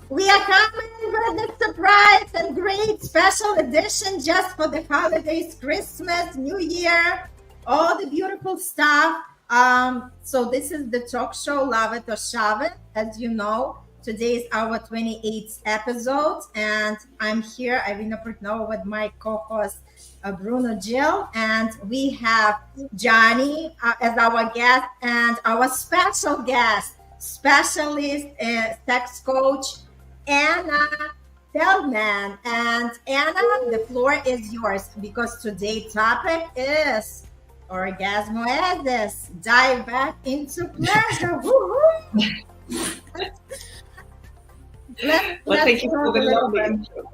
We are coming with a surprise and great special edition just for the holidays, Christmas, New Year, all the beautiful stuff. So this is the talk show Love It or Shove It. As you know, today is our 28th episode, and I'm here, Irina Portnova, with my co-host Bruno Gil, and we have Johnny as our guest and our special guest, specialist sex coach, Anna Feldman. And Anna, the floor is yours because today's topic is Orgasm Oasis. Dive back into pleasure. Thank you for the lovely intro.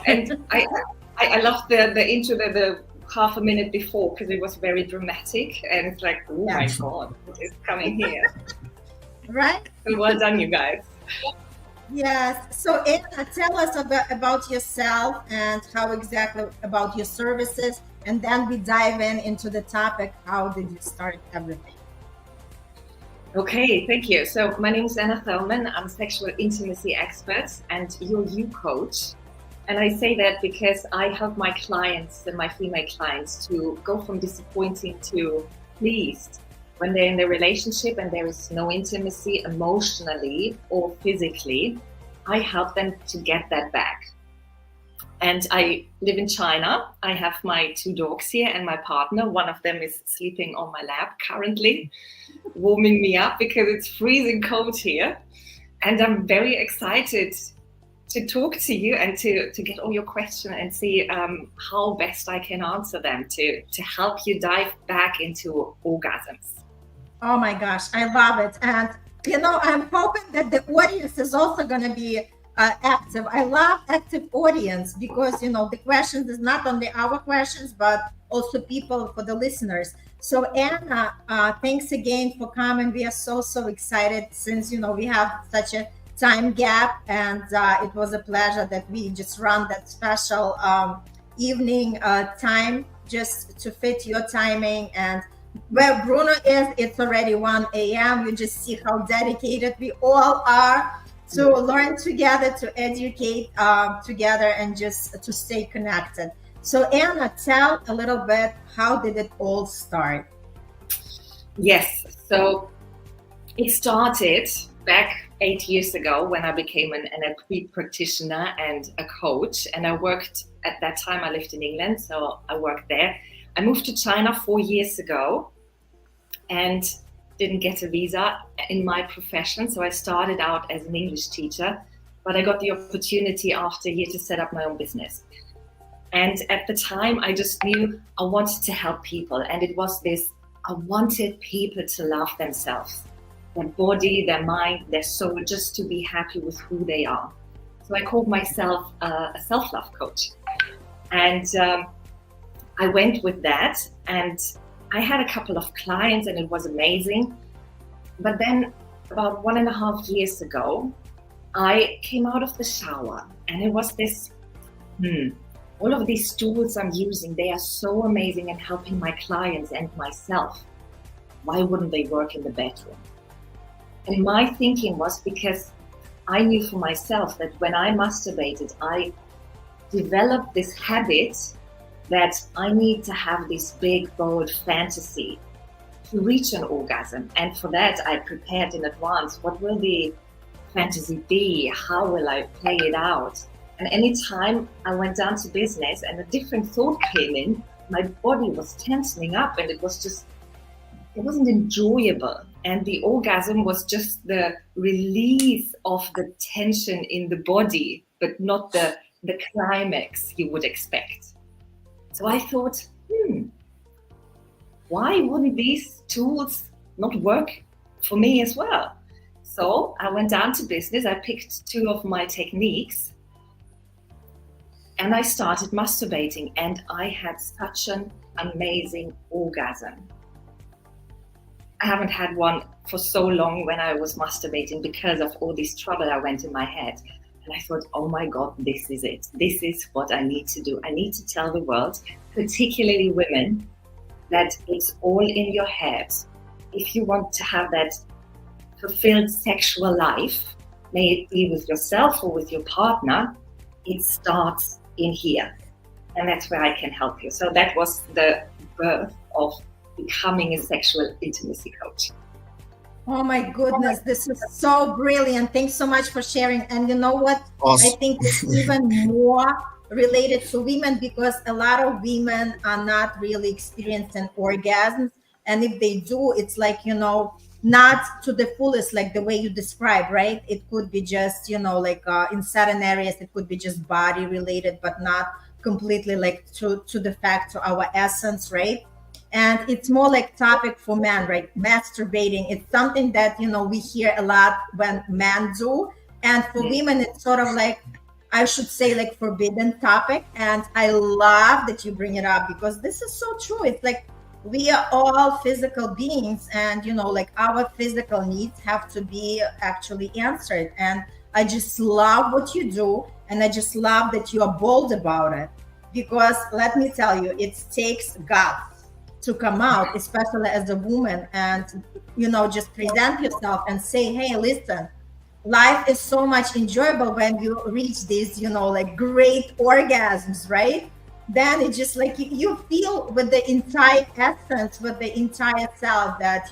And I loved the intro, the half a minute before, because it was very dramatic, and it's like, oh my God, what is coming here? Right? So well done, you guys. Yes. So Anna, tell us about yourself and how exactly about your services, and then we dive into the topic. How did you start everything? Okay, thank you. So my name is Anna Feldman. I'm a sexual intimacy expert and your you coach. And I say that because I help my clients and my female clients to go from disappointing to pleased when they're in their relationship and there is no intimacy emotionally or physically. I help them to get that back. And I live in China. I have my 2 dogs here and my partner. One of them is sleeping on my lap currently, warming me up because it's freezing cold here. And I'm very excited to talk to you and to get all your questions and see how best I can answer them to help you dive back into orgasms. Oh my gosh, I love it. And, I'm hoping that the audience is also going to be active. I love active audience because, the questions is not only our questions, but also people for the listeners. So Anna, thanks again for coming. We are so excited since, we have such a time gap, and it was a pleasure that we just run that special evening time just to fit your timing. And where Bruno is, it's already 1 a.m. You just see how dedicated we all are to learn together, to educate together, and just to stay connected. So Anna, tell a little bit, how did it all start? Yes, so it started back 8 years ago when I became an NLP practitioner and a coach. And I worked, at that time I lived in England, so I worked there. I moved to China 4 years ago and didn't get a visa in my profession. So I started out as an English teacher, but I got the opportunity after a year to set up my own business. And at the time I just knew I wanted to help people. And it was this, I wanted people to love themselves, their body, their mind, their soul, just to be happy with who they are. So I called myself a self-love coach. And I went with that, and I had a couple of clients and it was amazing. But then about 1.5 years ago, I came out of the shower and it was this, all of these tools I'm using, they are so amazing and helping my clients and myself. Why wouldn't they work in the bedroom? And my thinking was because I knew for myself that when I masturbated, I developed this habit that I need to have this big, bold fantasy to reach an orgasm. And for that, I prepared in advance. What will the fantasy be? How will I play it out? And anytime I went down to business and a different thought came in, my body was tensing up and it wasn't enjoyable. And the orgasm was just the release of the tension in the body, but not the climax you would expect. So I thought, why wouldn't these tools not work for me as well? So I went down to business, I picked 2 of my techniques, and I started masturbating, and I had such an amazing orgasm. I haven't had one for so long when I was masturbating because of all this trouble I went in my head. And I thought, oh my God, this is it. This is what I need to do. I need to tell the world, particularly women, that it's all in your head. If you want to have that fulfilled sexual life, may it be with yourself or with your partner, it starts in here. And that's where I can help you. So that was the birth of becoming a sexual intimacy coach. Oh my goodness, this is so brilliant. Thanks so much for sharing. And you know what? Awesome. I think it's even more related to women, because a lot of women are not really experiencing orgasms. And if they do, it's like, not to the fullest, like the way you describe, right? It could be just, like in certain areas, it could be just body related, but not completely like to the fact, to our essence, right? And it's more like topic for men, right? Masturbating. It's something that, we hear a lot when men do. And for women, it's sort of like, I should say, like forbidden topic. And I love that you bring it up, because this is so true. It's like, we are all physical beings, and, like our physical needs have to be actually answered. And I just love what you do. And I just love that you are bold about it, because let me tell you, it takes guts to come out, especially as a woman, and just present yourself and say, hey, listen, life is so much enjoyable when you reach these like great orgasms, right? Then it's just like you feel with the entire essence, with the entire self, that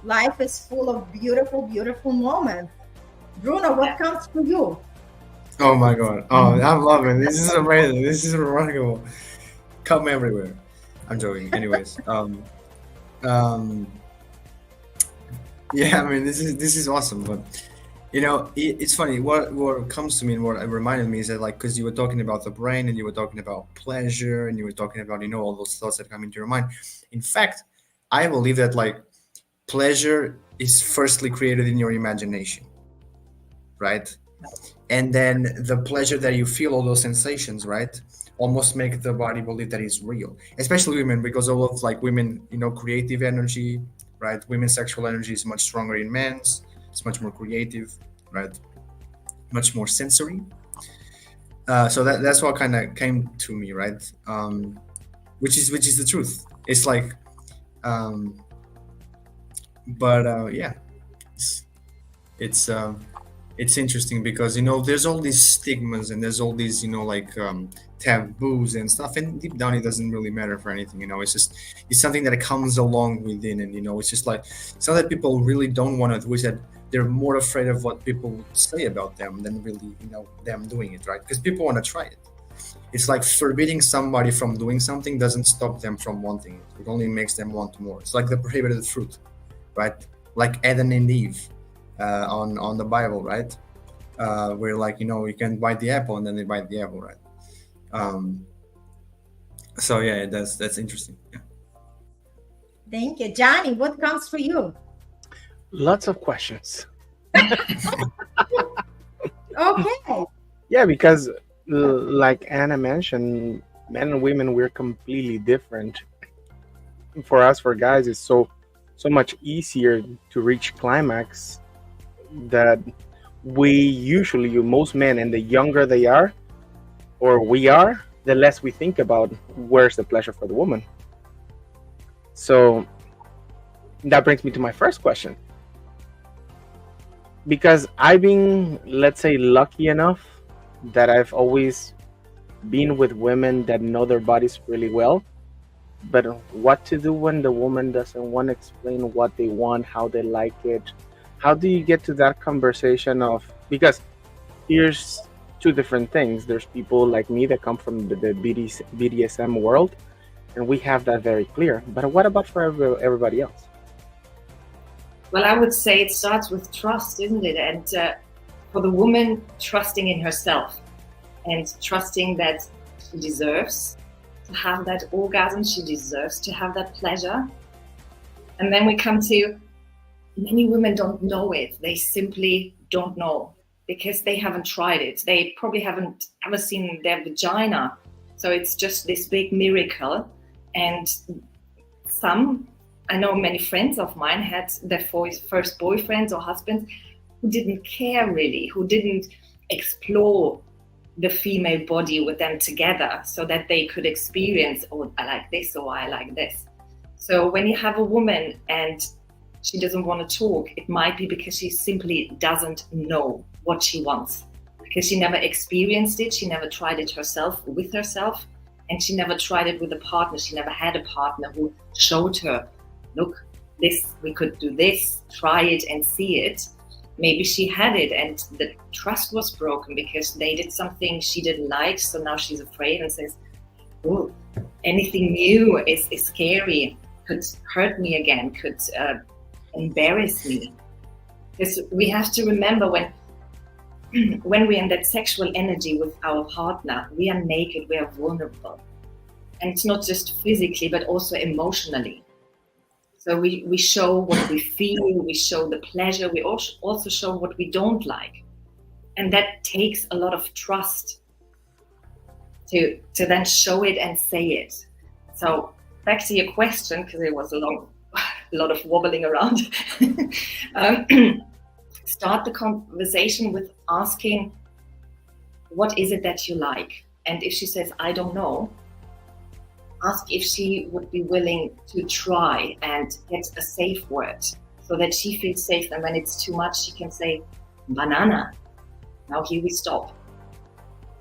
life is full of beautiful moments. Bruno, what comes to you? Oh my God. Oh, I'm loving it. This is amazing. This is remarkable. Come everywhere. I'm joking. Anyways, yeah, I mean, this is awesome. But it's funny. What comes to me and what it reminded me is that, like, because you were talking about the brain and you were talking about pleasure and you were talking about all those thoughts that come into your mind. In fact, I believe that like pleasure is firstly created in your imagination, right? And then the pleasure that you feel, all those sensations, right, almost make the body believe that it's real, especially women, because all of like women, creative energy, right? Women's sexual energy is much stronger in men's. It's much more creative, right? Much more sensory. So that's what kind of came to me, right? Which is the truth. It's like, yeah, it's interesting because there's all these stigmas and there's all these taboos and stuff, and deep down it doesn't really matter for anything. It's something that comes along within, and it's just like something that people really don't want to do, is that they're more afraid of what people would say about them than really them doing it, right? Because people want to try it. It's like forbidding somebody from doing something doesn't stop them from wanting it. It only makes them want more. It's like the prohibited fruit, right? Like Adam and Eve on the Bible, right? Where like you can bite the apple, and then they bite the apple, right? So yeah, that's interesting. Yeah. Thank you. Johnny, what comes for you? Lots of questions. Okay. Yeah, because like Anna mentioned, men and women, we're completely different. For us, for guys, it's so much easier to reach climax that most men, and the younger they are, or we are, the less we think about where's the pleasure for the woman. So that brings me to my first question. Because I've been, let's say, lucky enough that I've always been with women that know their bodies really well. But what to do when the woman doesn't want to explain what they want, how they like it? How do you get to that conversation of, because here's two different things. There's people like me that come from the BDSM world, and we have that very clear. But what about for everybody else? Well, I would say it starts with trust, isn't it? And for the woman, trusting in herself and trusting that she deserves to have that orgasm, she deserves to have that pleasure. And then we come to, many women don't know it. They simply don't know because they haven't tried it. They probably haven't ever seen their vagina. So it's just this big miracle. And I know many friends of mine had their first boyfriends or husbands who didn't care really, who didn't explore the female body with them together so that they could experience, oh, I like this or I like this. So when you have a woman and she doesn't want to talk, it might be because she simply doesn't know what she wants, because she never experienced it, she never tried it herself with herself, and she never tried it with a partner. She never had a partner who showed her, look, this, we could do this, try it and see it. Maybe she had it and the trust was broken because they did something she didn't like, so now she's afraid and says, oh, anything new is scary, could hurt me again, could embarrass me. Because we have to remember when we're in that sexual energy with our partner, we are naked, we are vulnerable. And it's not just physically, but also emotionally. So we show what we feel, we show the pleasure, we also show what we don't like. And that takes a lot of trust to then show it and say it. So back to your question, because it was a lot of wobbling around. Start the conversation with asking, what is it that you like? And if she says, I don't know, ask if she would be willing to try and get a safe word so that she feels safe. And when it's too much, she can say, banana. Now here we stop.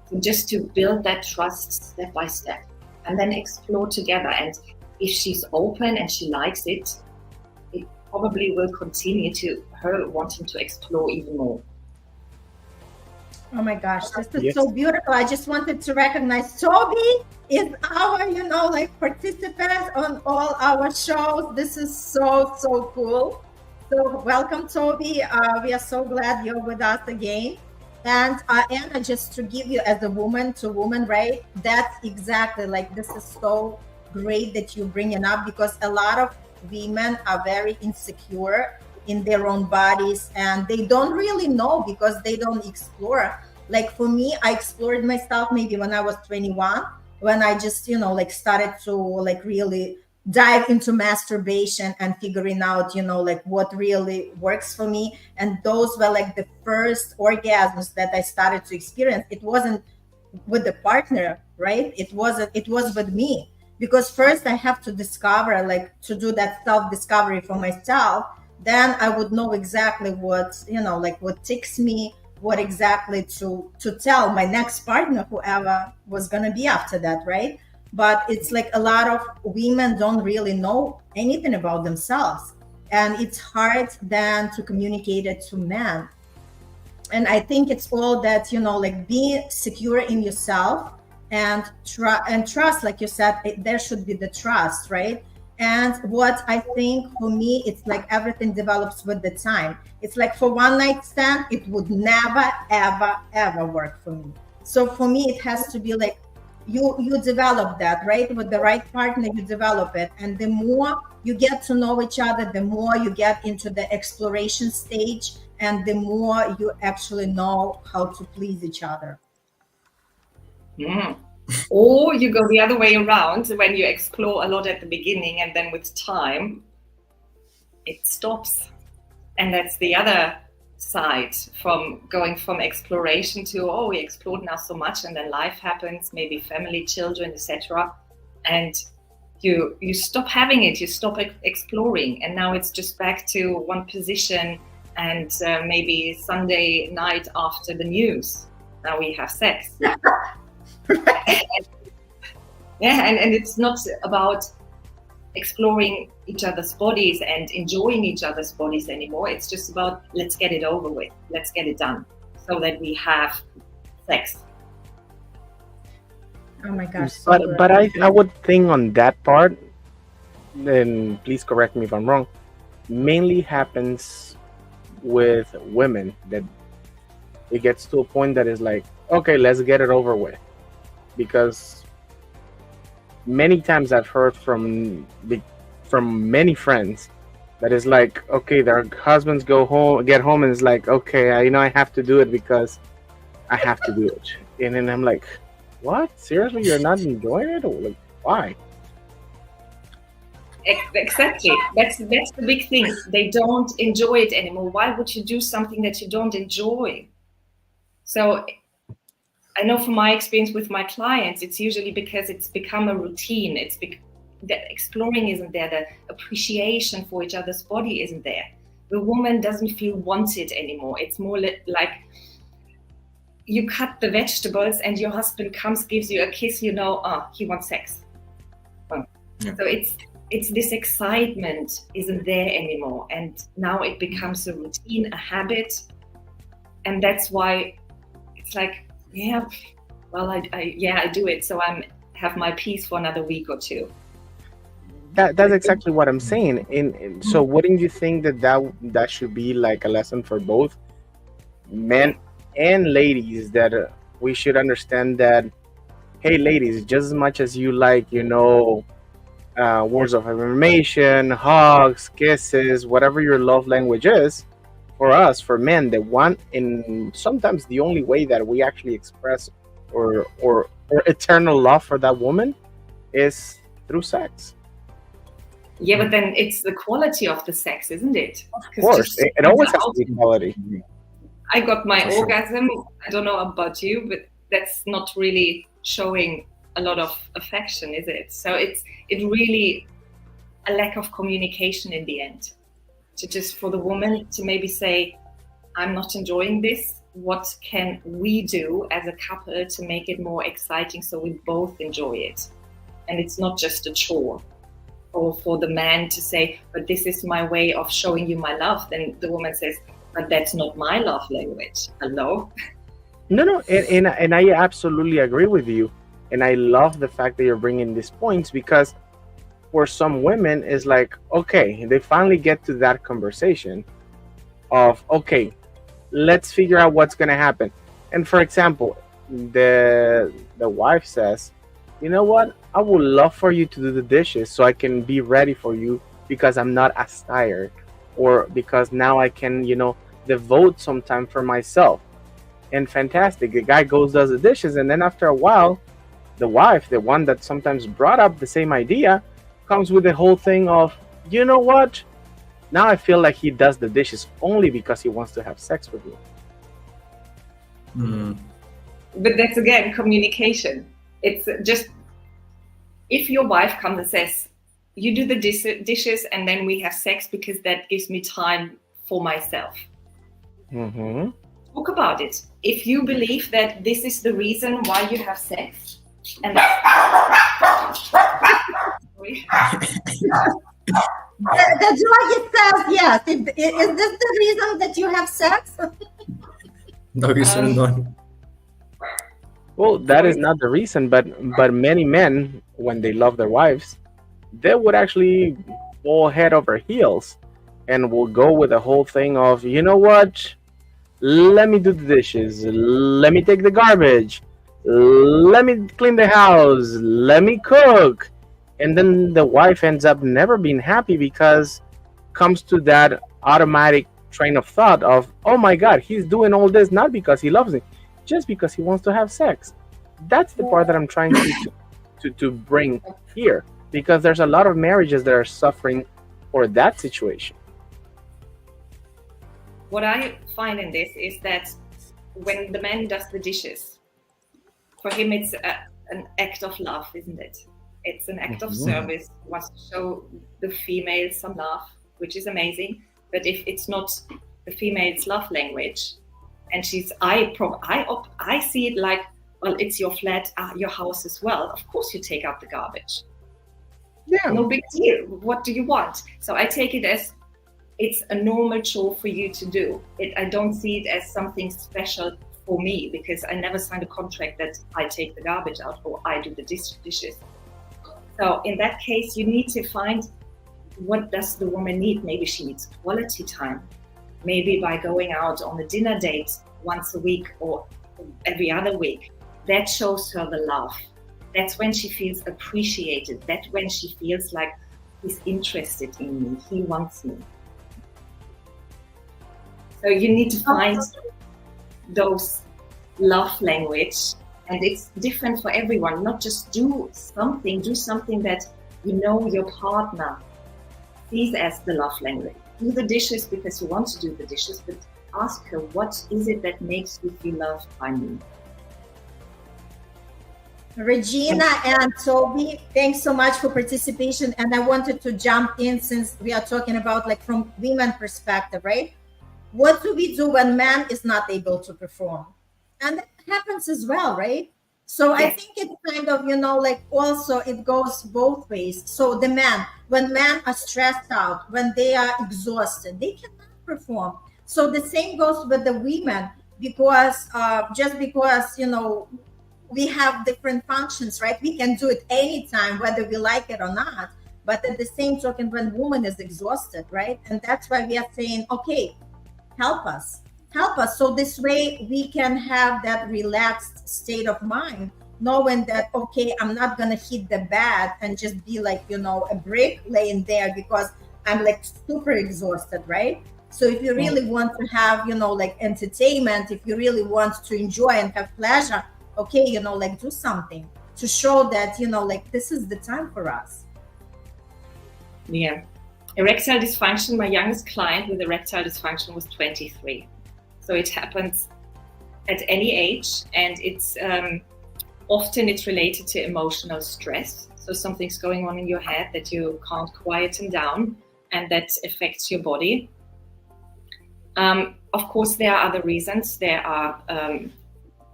So just to build that trust step by step and then explore together. And if she's open and she likes it, it probably will continue to her wanting to explore even more. Oh my gosh, this is so beautiful. I just wanted to recognize Toby is our, participant on all our shows. This is so cool. So welcome, Toby. We are so glad you're with us again. And Anna, just to give you as a woman to woman, right? That's exactly this is so great that you bring it up, because a lot of women are very insecure in their own bodies and they don't really know because they don't explore. Like for me, I explored myself maybe when I was 21, when I just, started to really dive into masturbation and figuring out, what really works for me. And those were the first orgasms that I started to experience. It wasn't with the partner, right? It was with me, because first I have to discover, to do that self-discovery for myself. Then I would know exactly what, what ticks me, what exactly to tell my next partner, whoever was going to be after that, right? But it's a lot of women don't really know anything about themselves. And it's hard then to communicate it to men. And I think it's all that, be secure in yourself and trust, like you said, there should be the trust, right? And what I think for me, it's everything develops with the time. It's for one night stand, it would never, ever work for me. So for me, it has to be you develop that, right? With the right partner, you develop it. And the more you get to know each other, the more you get into the exploration stage, and the more you actually know how to please each other. Mm. Or you go the other way around, when you explore a lot at the beginning and then with time, it stops. And that's the other side, from going from exploration to, oh, we explored now so much, and then life happens, maybe family, children, etc. And you stop having it, you stop exploring. And now it's just back to one position and maybe Sunday night after the news. Now we have sex. And it's not about exploring each other's bodies and enjoying each other's bodies anymore. It's just about, let's get it over with, let's get it done, so that we have sex. Oh my gosh. But I would think on that part, then please correct me if I'm wrong, mainly happens with women, that it gets to a point that is okay, let's get it over with. Because many times I've heard from many friends that is okay, their husbands get home and it's okay, I have to do it because I have to do it. And then I'm what? Seriously, you're not enjoying it? Or why? Exactly. That's the big thing. They don't enjoy it anymore. Why would you do something that you don't enjoy? So I know from my experience with my clients, it's usually because it's become a routine. the exploring isn't there, the appreciation for each other's body isn't there. The woman doesn't feel wanted anymore. It's more like you cut the vegetables and your husband comes, gives you a kiss, he wants sex. Yeah. So it's this excitement isn't there anymore, and now it becomes a routine, a habit, and that's why it's like, I do it, so I'm have my peace for another week or two. That's exactly what I'm saying. So wouldn't you think that should be like a lesson for both men and ladies, that we should understand that, hey ladies, just as much as you like, words of affirmation, hugs, kisses, whatever your love language is, for us, for men, the one and sometimes the only way that we actually express or eternal love for that woman is through sex. Yeah, but then it's the quality of the sex, isn't it? Of course, it always has to be quality. I got my For sure. orgasm. I don't know about you, but that's not really showing a lot of affection, is it? So it's really a lack of communication in the end. To just for the woman to maybe say, I'm not enjoying this. What can we do as a couple to make it more exciting so we both enjoy it? And it's not just a chore. Or for the man to say, but this is my way of showing you my love. Then the woman says, but that's not my love language. Hello? No, and I absolutely agree with you. And I love the fact that you're bringing these points, because for some women, it's like, okay, they finally get to that conversation of, okay, let's figure out what's going to happen. And for example, the wife says, you know what? I would love for you to do the dishes so I can be ready for you, because I'm not as tired, or because now I can, devote some time for myself. And fantastic. The guy goes, does the dishes, and then after a while, the wife, the one that sometimes brought up the same idea, comes with the whole thing of, you know what? Now I feel like he does the dishes only because he wants to have sex with me. Mm. But that's again communication. It's just, if your wife comes and says, you do the dishes and then we have sex because that gives me time for myself. Mm-hmm. Talk about it. If you believe that this is the reason why you have sex, and The druggie says yes. Is this the reason that you have sex? Doggy soon done. Well, that is not the reason, but many men, when they love their wives, they would actually fall head over heels and will go with the whole thing of, you know what? Let me do the dishes. Let me take the garbage. Let me clean the house. Let me cook. And then the wife ends up never being happy, because comes to that automatic train of thought of, oh my God, he's doing all this not because he loves me, just because he wants to have sex. That's the part that I'm trying to bring here, because there's a lot of marriages that are suffering for that situation. what I find in this is that when the man does the dishes, for him it's an act of love, isn't it? It's an act of service. He wants to show the female some love, which is amazing. But if it's not the female's love language, and I see it like, well, it's your flat, your house as well. Of course you take out the garbage. Yeah. No big deal. What do you want? So I take it as it's a normal chore for you to do. I don't see it as something special for me, because I never signed a contract that I take the garbage out or I do the dishes. So in that case, you need to find, what does the woman need? Maybe she needs quality time. Maybe by going out on a dinner date once a week or every other week, that shows her the love. That's when she feels appreciated. That's when she feels like he's interested in me. He wants me. So you need to find those love language, and it's different for everyone. Not just do something that your partner sees as the love language. Do the dishes because you want to do the dishes, but ask her, what is it that makes you feel loved by me? Regina and Toby, thanks so much for participation. And I wanted to jump in since we are talking about like from women perspective, right? What do we do when man is not able to perform? And that happens as well, right? So I think it's kind of, like also it goes both ways. So the man, when men are stressed out, when they are exhausted, they cannot perform. So the same goes with the women because just because, we have different functions, right? We can do it anytime, whether we like it or not. But at the same token, when woman is exhausted, right? And that's why we are saying, okay, help us. So this way we can have that relaxed state of mind, knowing that, okay, I'm not going to hit the bed and just be like, a brick laying there because I'm like super exhausted, right? So if you really want to have, like entertainment, if you really want to enjoy and have pleasure, okay, like do something to show that, like this is the time for us. Yeah. Erectile dysfunction, my youngest client with erectile dysfunction was 23. So it happens at any age, and it's often it's related to emotional stress. So something's going on in your head that you can't quieten down, and that affects your body. Of course, there are other reasons. There are,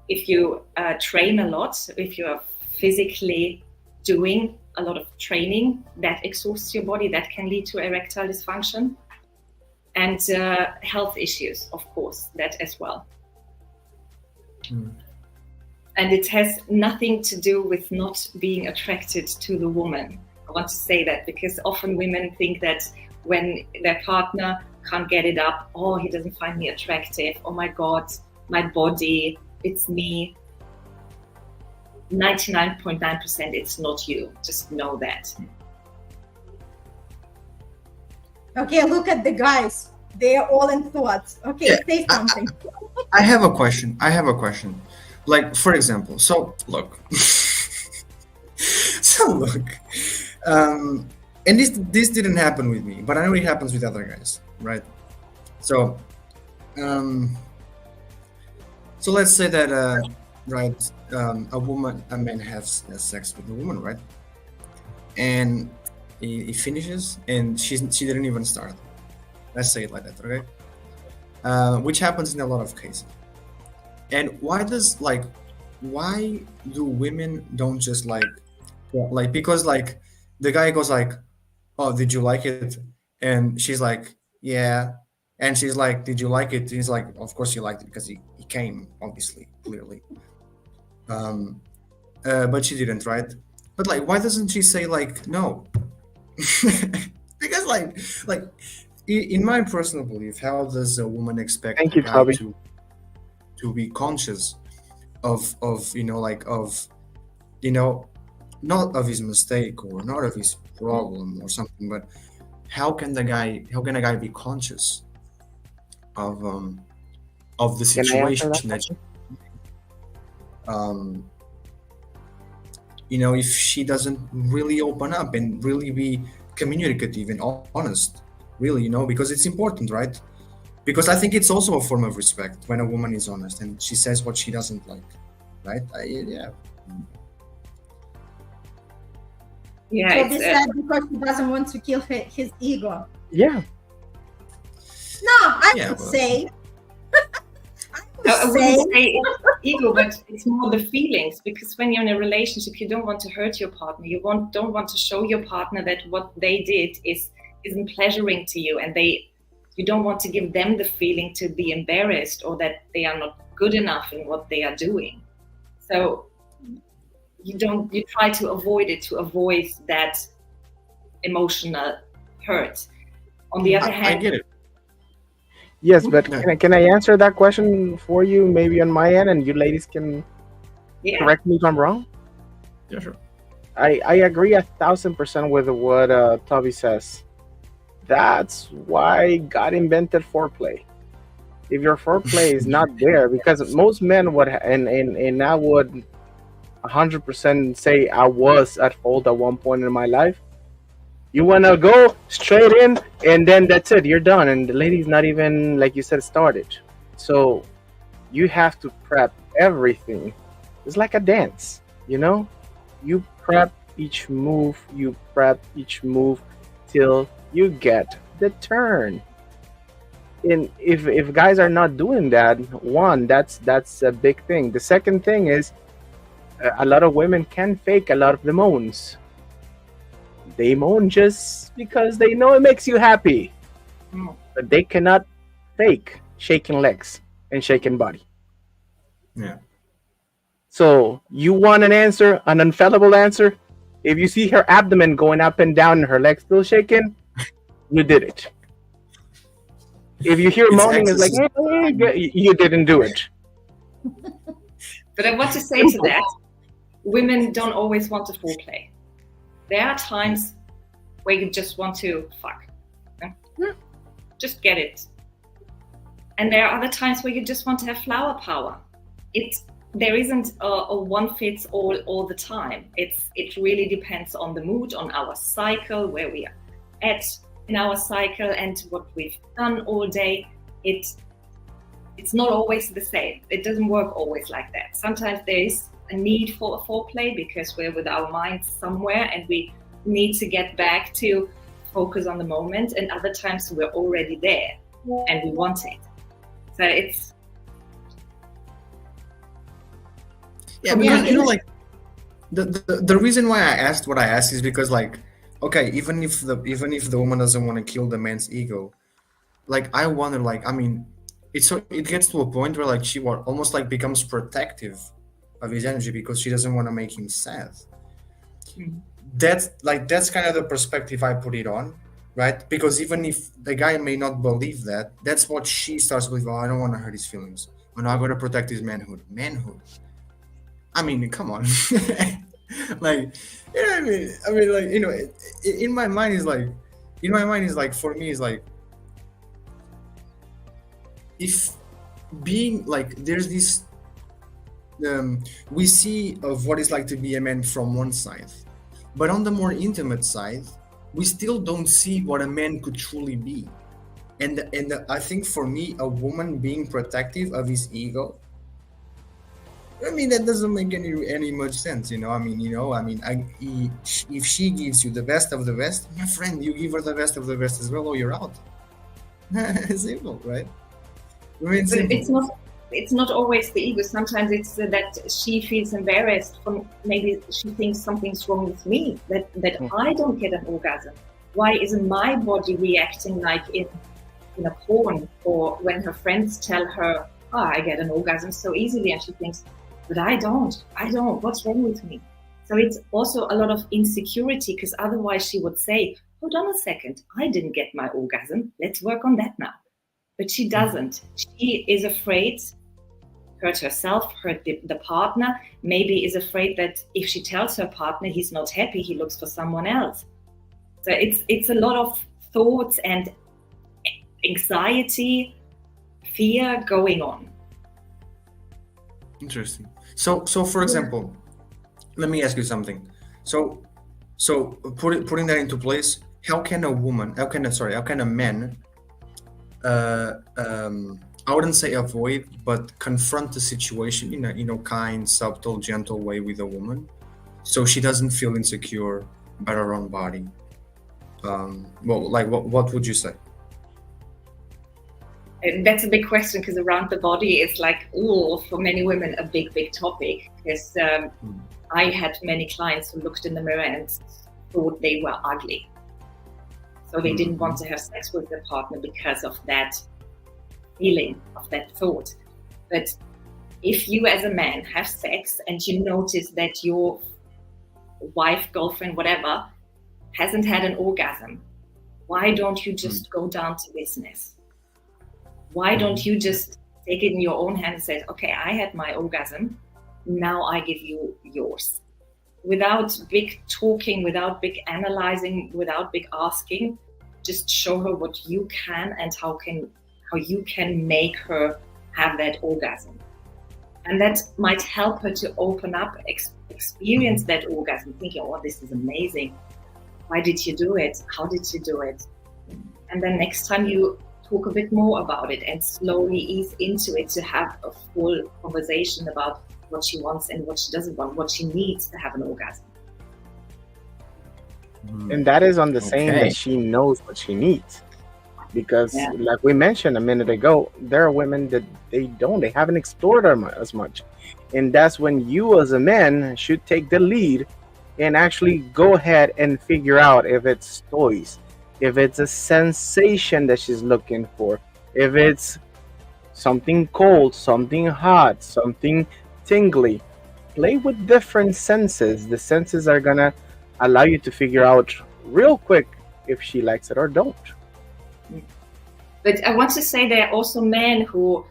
if you train a lot, if you are physically doing a lot of training, that exhausts your body, that can lead to erectile dysfunction. And health issues, of course, that as well. And it has nothing to do with not being attracted to the woman. I want to say that because often women think that when their partner can't get it up, oh, he doesn't find me attractive, oh my God, my body, it's me. 99.9% it's not you, just know that. Okay, look at the guys. They are all in thoughts. Okay, yeah, say something. I have a question. Like, for example, so look. And this didn't happen with me, but I know it happens with other guys, right? So, so let's say that, a man has sex with a woman, right? And he finishes, and she didn't even start. Let's say it like that, okay? Which happens in a lot of cases. And why do women don't just because like the guy goes like, oh, did you like it? And she's like, yeah. And she's like, did you like it? He's like, of course you liked it because he came, obviously, clearly. But she didn't, right? But like, why doesn't she say like, no? Because like in my personal belief, how does a woman expect a guy to be conscious of not of his mistake or not of his problem or something, but how can a guy be conscious of the situation that if she doesn't really open up and really be communicative and honest, really, because it's important, right? Because I think it's also a form of respect when a woman is honest and she says what she doesn't like, right? Yeah. So this said because he doesn't want to kill his ego. Yeah. No, I would say. I wouldn't say it's ego, but it's more the feelings. Because when you're in a relationship, you don't want to hurt your partner. You don't want to show your partner that what they did isn't pleasuring to you, and you don't want to give them the feeling to be embarrassed or that they are not good enough in what they are doing. So you try to avoid it, to avoid that emotional hurt. On the other hand, I get it. Yes, but can I answer that question for you, maybe on my end, and you ladies can correct me if I'm wrong? Yeah, sure. I agree 1,000% with what Toby says. That's why God invented foreplay. If your foreplay is not there, because most men would, and I would 100% say I was at fault at one point in my life. You want to go straight in, and then that's it. You're done. And the lady's not even, like you said, started. So you have to prep everything. It's like a dance. You know, you prep each move, till you get the turn. And if guys are not doing that, one, that's a big thing. The second thing is, a lot of women can fake a lot of the moans. They moan just because they know it makes you happy, but they cannot fake shaking legs and shaking body. Yeah. So you want an answer, an infallible answer? If you see her abdomen going up and down and her legs still shaking, you did it. If you hear moaning, it's like, hey, you didn't do it. But I want to say to that, women don't always want to foreplay. There are times where you just want to fuck. Just get it. And there are other times where you just want to have flower power. There isn't a one fits all the time. It really depends on the mood, on our cycle, where we are at in our cycle, and what we've done all day. It's not always the same. It doesn't work always like that. Sometimes there is a need for a foreplay because we're with our minds somewhere and we need to get back to focus on the moment, and other times we're already there and we want it. So it's like the reason why I asked what I asked is because, like, okay, even if the woman doesn't want to kill the man's ego, like, I wonder, like, I mean, it gets to a point where, like, she almost like becomes protective of his energy because she doesn't want to make him sad. That's kind of the perspective I put it on, right? Because even if the guy may not believe that, that's what she starts with. Oh, I don't want to hurt his feelings. Oh, no, I got to protect his manhood. I mean, come on. Like, you know what I mean? I mean, like, you know, in my mind is like, for me is like, if being like, there's this, we see of what it's like to be a man from one side, but on the more intimate side, we still don't see what a man could truly be. And I think for me, a woman being protective of his ego, I mean, that doesn't make any much sense, you know. I mean, if she gives you the best of the best, my friend, you give her the best of the best as well, or you're out. Simple, right? I mean, it's not always the ego. Sometimes it's that she feels embarrassed from, maybe she thinks something's wrong with me, that I don't get an orgasm. Why isn't my body reacting like in a porn, or when her friends tell her, oh, I get an orgasm so easily, and she thinks, but I don't, what's wrong with me? So it's also a lot of insecurity, because otherwise she would say, hold on a second, I didn't get my orgasm, let's work on that now. But she doesn't. She is afraid, hurt herself, hurt the partner, maybe is afraid that if she tells her partner he's not happy, he looks for someone else. So it's a lot of thoughts and anxiety, fear going on. Interesting. So for example, let me ask you something. So putting that into place, how can a man, I wouldn't say avoid, but confront the situation in a kind, subtle, gentle way with a woman, so she doesn't feel insecure about her own body? What would you say? That's a big question, because around the body is like, for many women, a big topic. Because I had many clients who looked in the mirror and thought they were ugly. So they didn't want to have sex with their partner because of that feeling, of that thought. But if you as a man have sex and you notice that your wife, girlfriend, whatever, hasn't had an orgasm, why don't you just go down to business? Why don't you just take it in your own hand and say, okay, I had my orgasm, now I give you yours. Without big talking, without big analyzing, without big asking, just show her what you can and how you can make her have that orgasm. And that might help her to open up, experience that orgasm, thinking, oh, this is amazing. Why did you do it? How did you do it? And then next time you talk a bit more about it and slowly ease into it to have a full conversation about what she wants and what she doesn't want, what she needs to have an orgasm. And that is on the saying Okay. that she knows what she needs. Because Yeah. like we mentioned a minute ago, there are women that they haven't explored as much. And that's when you as a man should take the lead and actually go ahead and figure out if it's toys, if it's a sensation that she's looking for, if it's something cold, something hot, something tingly. Play with different senses. The senses are gonna allow you to figure out real quick if she likes it or don't. But I want to say there are also men who,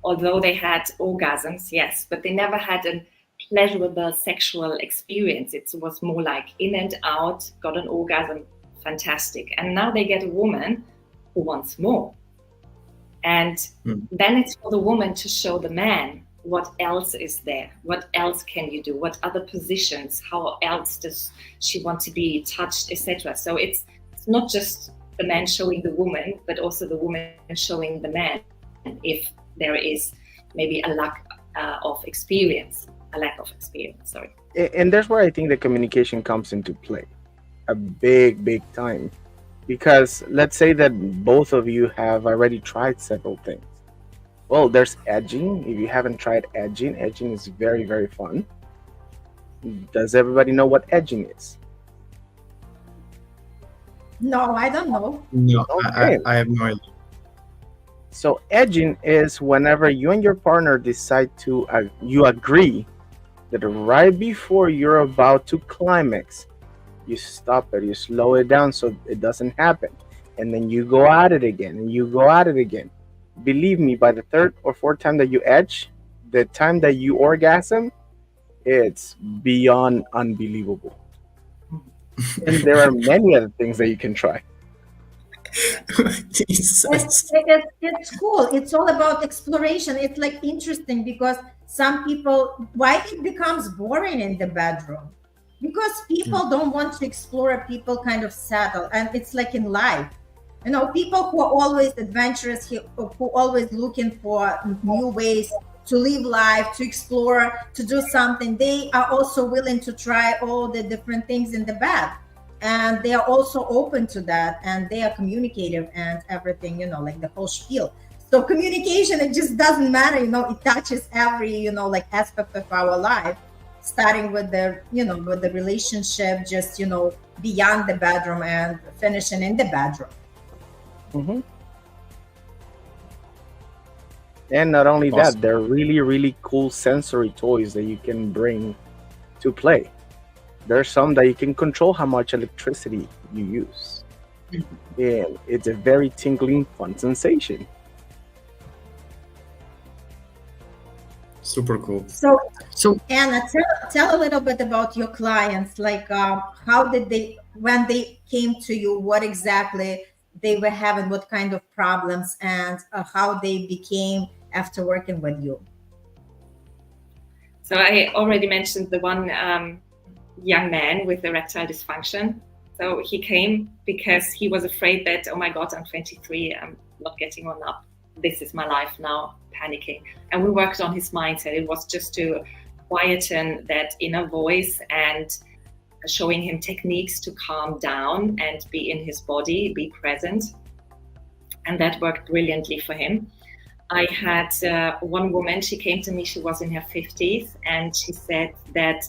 although they had orgasms, yes, but they never had a pleasurable sexual experience. It was more like in and out, got an orgasm, fantastic. And now they get a woman who wants more. And then it's for the woman to show the man what else is there, what else can you do, what other positions, how else does she want to be touched, etc. So it's not just the man showing the woman, but also the woman showing the man, if there is maybe a lack of experience, sorry. And that's where I think the communication comes into play, a big time. Because let's say that both of you have already tried several things. Well, there's edging. If you haven't tried edging is very, very fun. Does everybody know what edging is? No, I don't know. No, Okay. I have no idea. So edging is whenever you and your partner decide to, you agree that right before you're about to climax, you stop it, you slow it down so it doesn't happen. And then you go at it again, and you go at it again. Believe me, by the third or fourth time that you edge, the time that you orgasm, it's beyond unbelievable. And there are many other things that you can try. Jesus. It's cool. It's all about exploration. It's like interesting because some people, why it becomes boring in the bedroom? Because people don't want to explore, people kind of settle. And it's like in life, you know, people who are always adventurous, who always looking for new ways to live life, to explore, to do something, they are also willing to try all the different things in the bed. And they are also open to that, and they are communicative and everything, you know, like the whole spiel. So communication, it just doesn't matter, you know, it touches every, you know, like aspect of our life, starting with the, you know, with the relationship, just, you know, beyond the bedroom and finishing in the bedroom. Mm-hmm. And not only that, there are really, really cool sensory toys that you can bring to play. There are some that you can control how much electricity you use. And it's a very tingling, fun sensation. Super cool. So Anna, tell a little bit about your clients, like how did they, when they came to you, what exactly they were having, what kind of problems, and how they became after working with you. So I already mentioned the one young man with erectile dysfunction. So he came because he was afraid that, oh my God, I'm 23, I'm not getting one up. This is my life now, panicking. And we worked on his mindset. It was just to quieten that inner voice and showing him techniques to calm down and be in his body, be present. And that worked brilliantly for him. I had one woman, she came to me, she was in her 50s, and she said that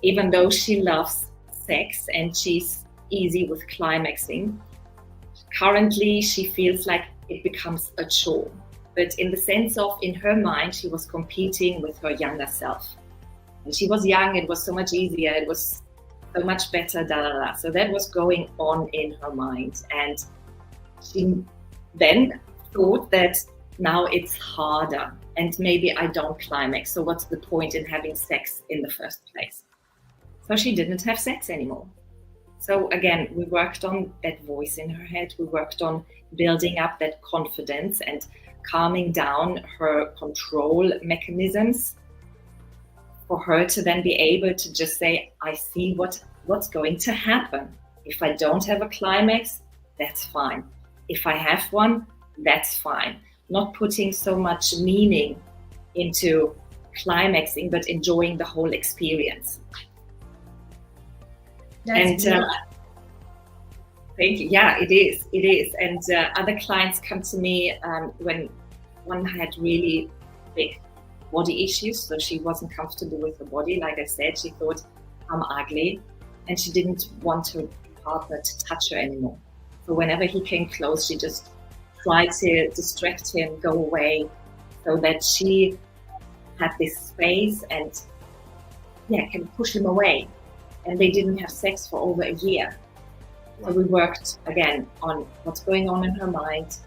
even though she loves sex and she's easy with climaxing, currently she feels like it becomes a chore. But in the sense of, in her mind, she was competing with her younger self. And she was young, it was so much easier, it was so much better, So that was going on in her mind. And she then thought that now it's harder and maybe I don't climax. So what's the point in having sex in the first place? So she didn't have sex anymore. So again, we worked on that voice in her head. We worked on building up that confidence and calming down her control mechanisms for her to then be able to just say, I see what's going to happen. If I don't have a climax, that's fine. If I have one, that's fine. Not putting so much meaning into climaxing, but enjoying the whole experience. That's And thank you. Yeah, it is. And other clients come to me when one had really big body issues, so she wasn't comfortable with her body. Like I said, she thought, I'm ugly, and she didn't want her partner to touch her anymore. So whenever he came close, she just tried to distract him, go away, so that she had this space and can push him away. And they didn't have sex for over a year. So we worked again on what's going on in her mind,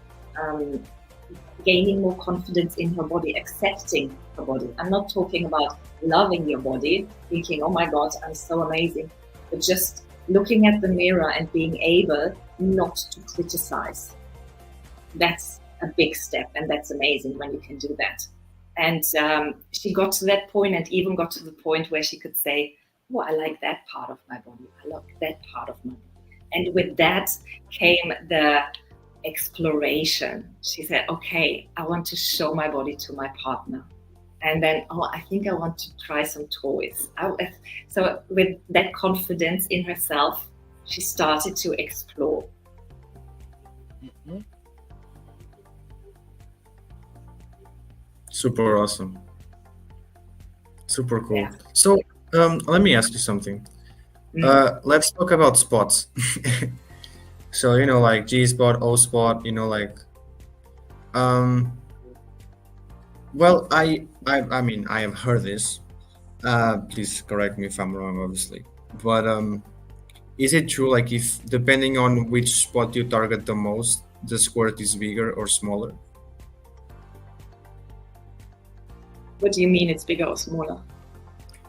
gaining more confidence in her body, accepting her body. I'm not talking about loving your body, thinking, oh my God, I'm so amazing, but just looking at the mirror and being able not to criticize. That's a big step, and that's amazing when you can do that. And she got to that point, and even got to the point where she could say, oh, I like that part of my body, I like that part of my body. And with that came the exploration. She said, okay, I want to show my body to my partner. And then, I think I want to try some toys. So with that confidence in herself, she started to explore. Mm-hmm. Super awesome. Super cool. Yeah. So let me ask you something. Let's talk about spots. So, like G spot, O spot, well, I mean, I have heard this. Please correct me if I'm wrong, obviously. But is it true, like, if depending on which spot you target the most, the squirt is bigger or smaller? What do you mean it's bigger or smaller?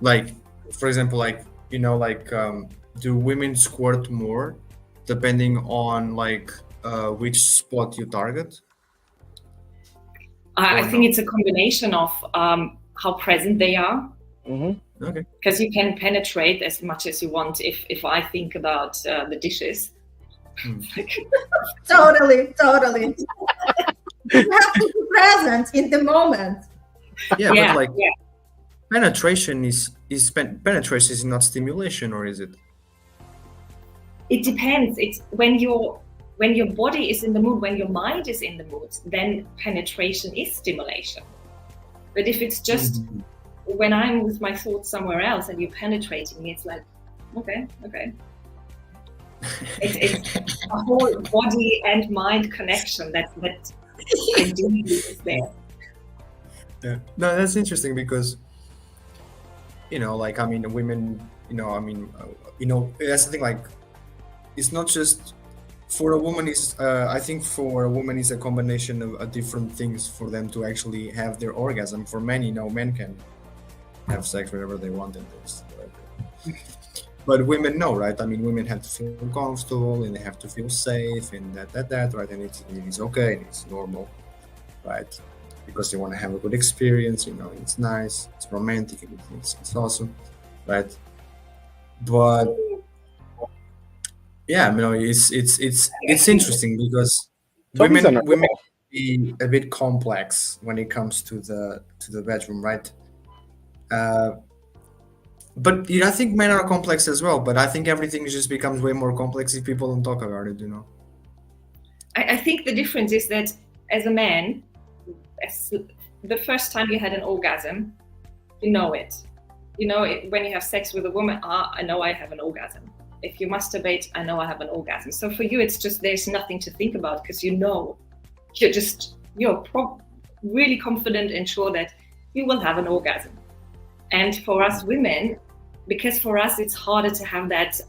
Like, for example, like, do women squirt more depending on which spot you target? I think it's a combination of how present they are. Mm-hmm. Okay. Because you can penetrate as much as you want. If I think about the dishes. Totally. You have to be present in the moment. Yeah, but penetration is not stimulation, or is it? It depends. It's when your body is in the mood, when your mind is in the mood, then penetration is stimulation. But if it's just when I'm with my thoughts somewhere else and you're penetrating me, it's like, okay. It's a whole body and mind connection that I do is there. Yeah. No, that's interesting because, women, that's the thing, like, it's not just for a woman, I think for a woman is a combination of different things for them to actually have their orgasm. For men, men can have sex whenever they want and this, whatever. But women know, right? I mean, women have to feel comfortable and they have to feel safe and that, right? And it's okay and it's normal, right? Because they want to have a good experience, it's nice, it's romantic, and it's awesome, right? But yeah, it's interesting because women be a bit complex when it comes to the bedroom, right? But I think men are complex as well. But I think everything just becomes way more complex if people don't talk about it. I think the difference is that as a man, the first time you had an orgasm, you know it. When you have sex with a woman, I know I have an orgasm. If you masturbate, I know I have an orgasm. So for you, it's just there's nothing to think about because you're really confident and sure that you will have an orgasm. And for us women, because for us it's harder to have that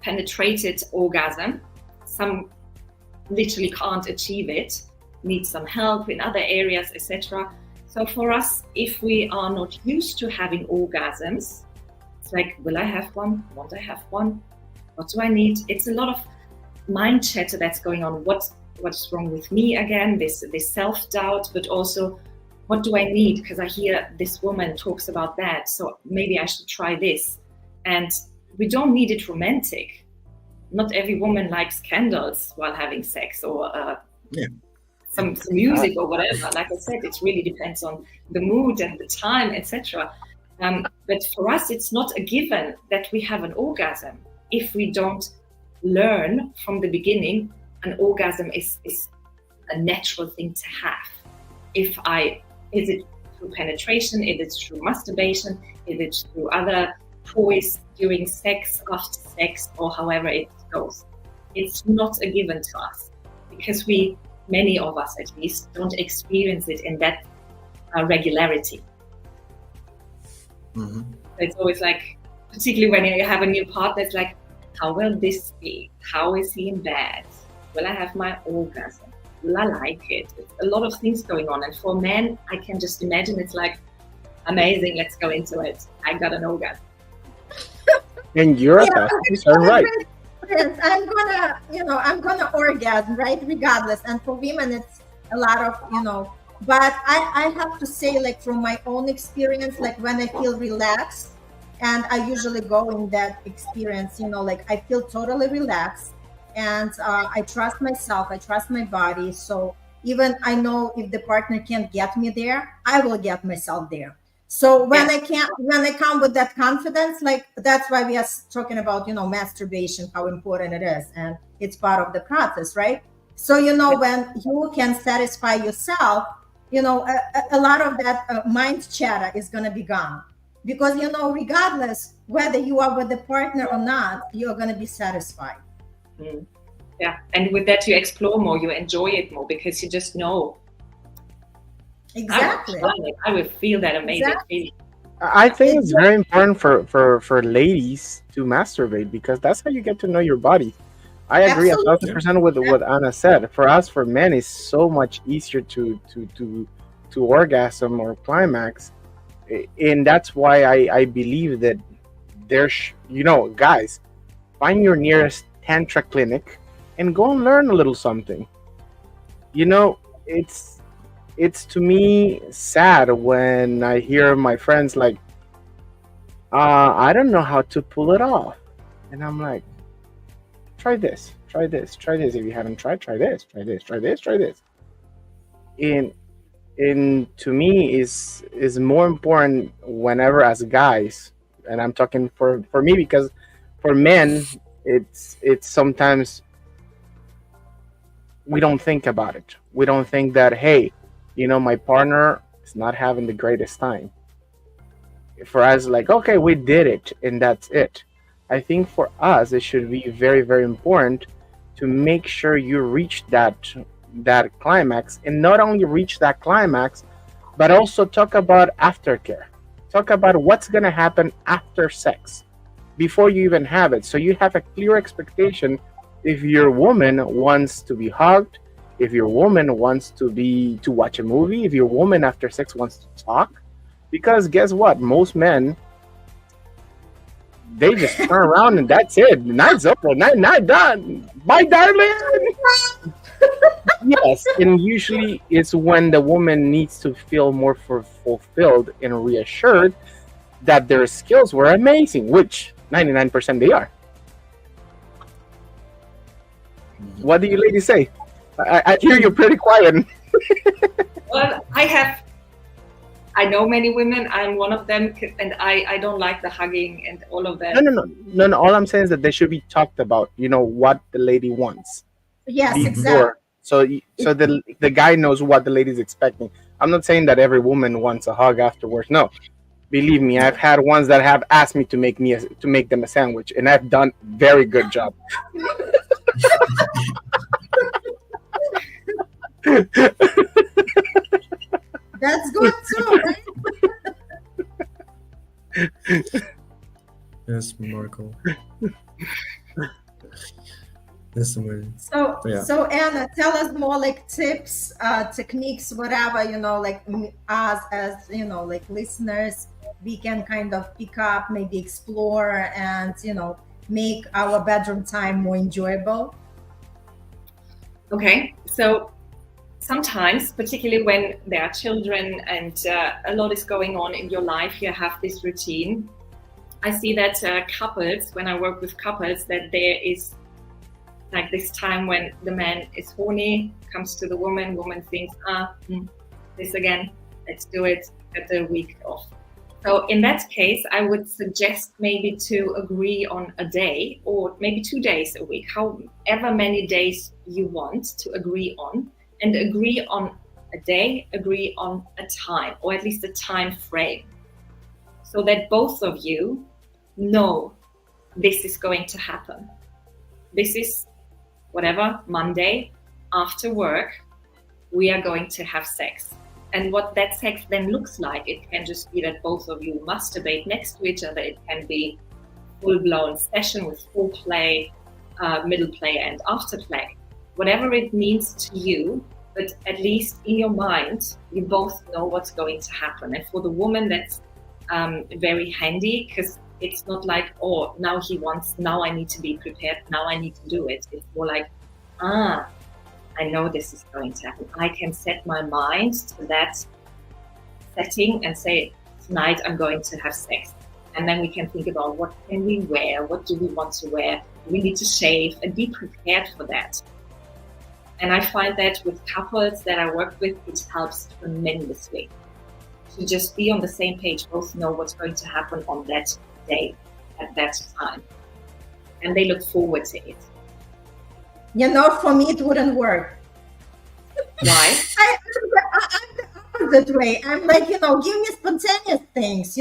penetrated orgasm, some literally can't achieve it, need some help in other areas, etc. So for us, if we are not used to having orgasms, it's like, will I have one? Won't I have one? What do I need? It's a lot of mind chatter that's going on. What's wrong with me again? This self-doubt, but also, what do I need? Because I hear this woman talks about that, so maybe I should try this. And we don't need it romantic. Not every woman likes candles while having sex or some music or whatever. Like I said, it really depends on the mood and the time, etc. But for us, it's not a given that we have an orgasm if we don't learn from the beginning. An orgasm is a natural thing to have. Is it through penetration? Is it through masturbation? Is it through other toys during sex, after sex, or however it goes? It's not a given to us because many of us at least, don't experience it in that regularity. Mm-hmm. It's always like, particularly when you have a new partner, it's like, how will this be? How is he in bed? Will I have my orgasm? Will I like it? It's a lot of things going on. And for men, I can just imagine it's like, amazing, let's go into it. I got an orgasm. And you're a therapist, right? I'm gonna orgasm, right? Regardless. And for women, it's a lot of, but I have to say, like, from my own experience, like when I feel relaxed, and I usually go in that experience, like I feel totally relaxed, and I trust myself, I trust my body. So even I know if the partner can't get me there, I will get myself there. So when I come with that confidence, like that's why we are talking about, masturbation, how important it is. And it's part of the process, right? So, when you can satisfy yourself, a lot of that mind chatter is going to be gone. Because, regardless whether you are with the partner or not, you're going to be satisfied. Mm. Yeah. And with that, you explore more, you enjoy it more because you just know. Exactly. I will feel that amazing feeling. I think it's very important for ladies to masturbate because that's how you get to know your body. I agree 1,000% with what Anna said. For us, for men, it's so much easier to orgasm or climax, and that's why I believe that there's guys, find your nearest tantra clinic and go and learn a little something. It's to me sad when I hear my friends like, I don't know how to pull it off. And I'm like, try this. If you haven't tried, try this. And to me is more important whenever as guys, and I'm talking for me because for men, it's sometimes we don't think about it. We don't think that, hey, my partner is not having the greatest time. For us, like, okay, we did it and that's it. I think for us, it should be very, very important to make sure you reach that climax, and not only reach that climax, but also talk about aftercare. Talk about what's going to happen after sex before you even have it. So you have a clear expectation if your woman wants to be hugged, if your woman wants to watch a movie, if your woman after sex wants to talk. Because guess what? Most men, they just turn around and that's it. Night's over. Night done. Bye, darling. Yes, and usually it's when the woman needs to feel more fulfilled and reassured that their skills were amazing, which 99% they are. What do you ladies say? I hear you're pretty quiet. Well, I know many women. I'm one of them, and I don't like the hugging and all of that. No. All I'm saying is that they should be talked about. What the lady wants. Yes, before. exactly. So the guy knows what the lady's expecting. I'm not saying that every woman wants a hug afterwards. No, believe me, I've had ones that have asked me to make them a sandwich, and I've done very good job. That's good too, right? Yes, remarkable. That's amazing. So Anna, tell us more like tips, techniques, whatever, like us as, like listeners, we can kind of pick up, maybe explore and, make our bedroom time more enjoyable. Okay. So sometimes, particularly when there are children and a lot is going on in your life, you have this routine. I see that couples, when I work with couples, that there is like this time when the man is horny, comes to the woman. Woman thinks, this again, let's do it, get a week off. So in that case, I would suggest maybe to agree on a day or maybe 2 days a week, however many days you want to agree on, and agree on a day, agree on a time, or at least a time frame, so that both of you know this is going to happen. This is whatever, Monday, after work, we are going to have sex. And what that sex then looks like, it can just be that both of you masturbate next to each other. It can be full-blown session with foreplay, middle play, and afterplay. Whatever it means to you, but at least in your mind, you both know what's going to happen. And for the woman, that's very handy, because it's not like, oh, now he wants, now I need to be prepared, now I need to do it. It's more like, I know this is going to happen. I can set my mind to that setting and say, tonight I'm going to have sex. And then we can think about what can we wear? What do we want to wear? Do we need to shave? And be prepared for that. And I find that with couples that I work with, it helps tremendously to just be on the same page, both know what's going to happen on that day, at that time. And they look forward to it. You know, for me, it wouldn't work. Why? I'm the opposite way. I'm like, give me spontaneous things,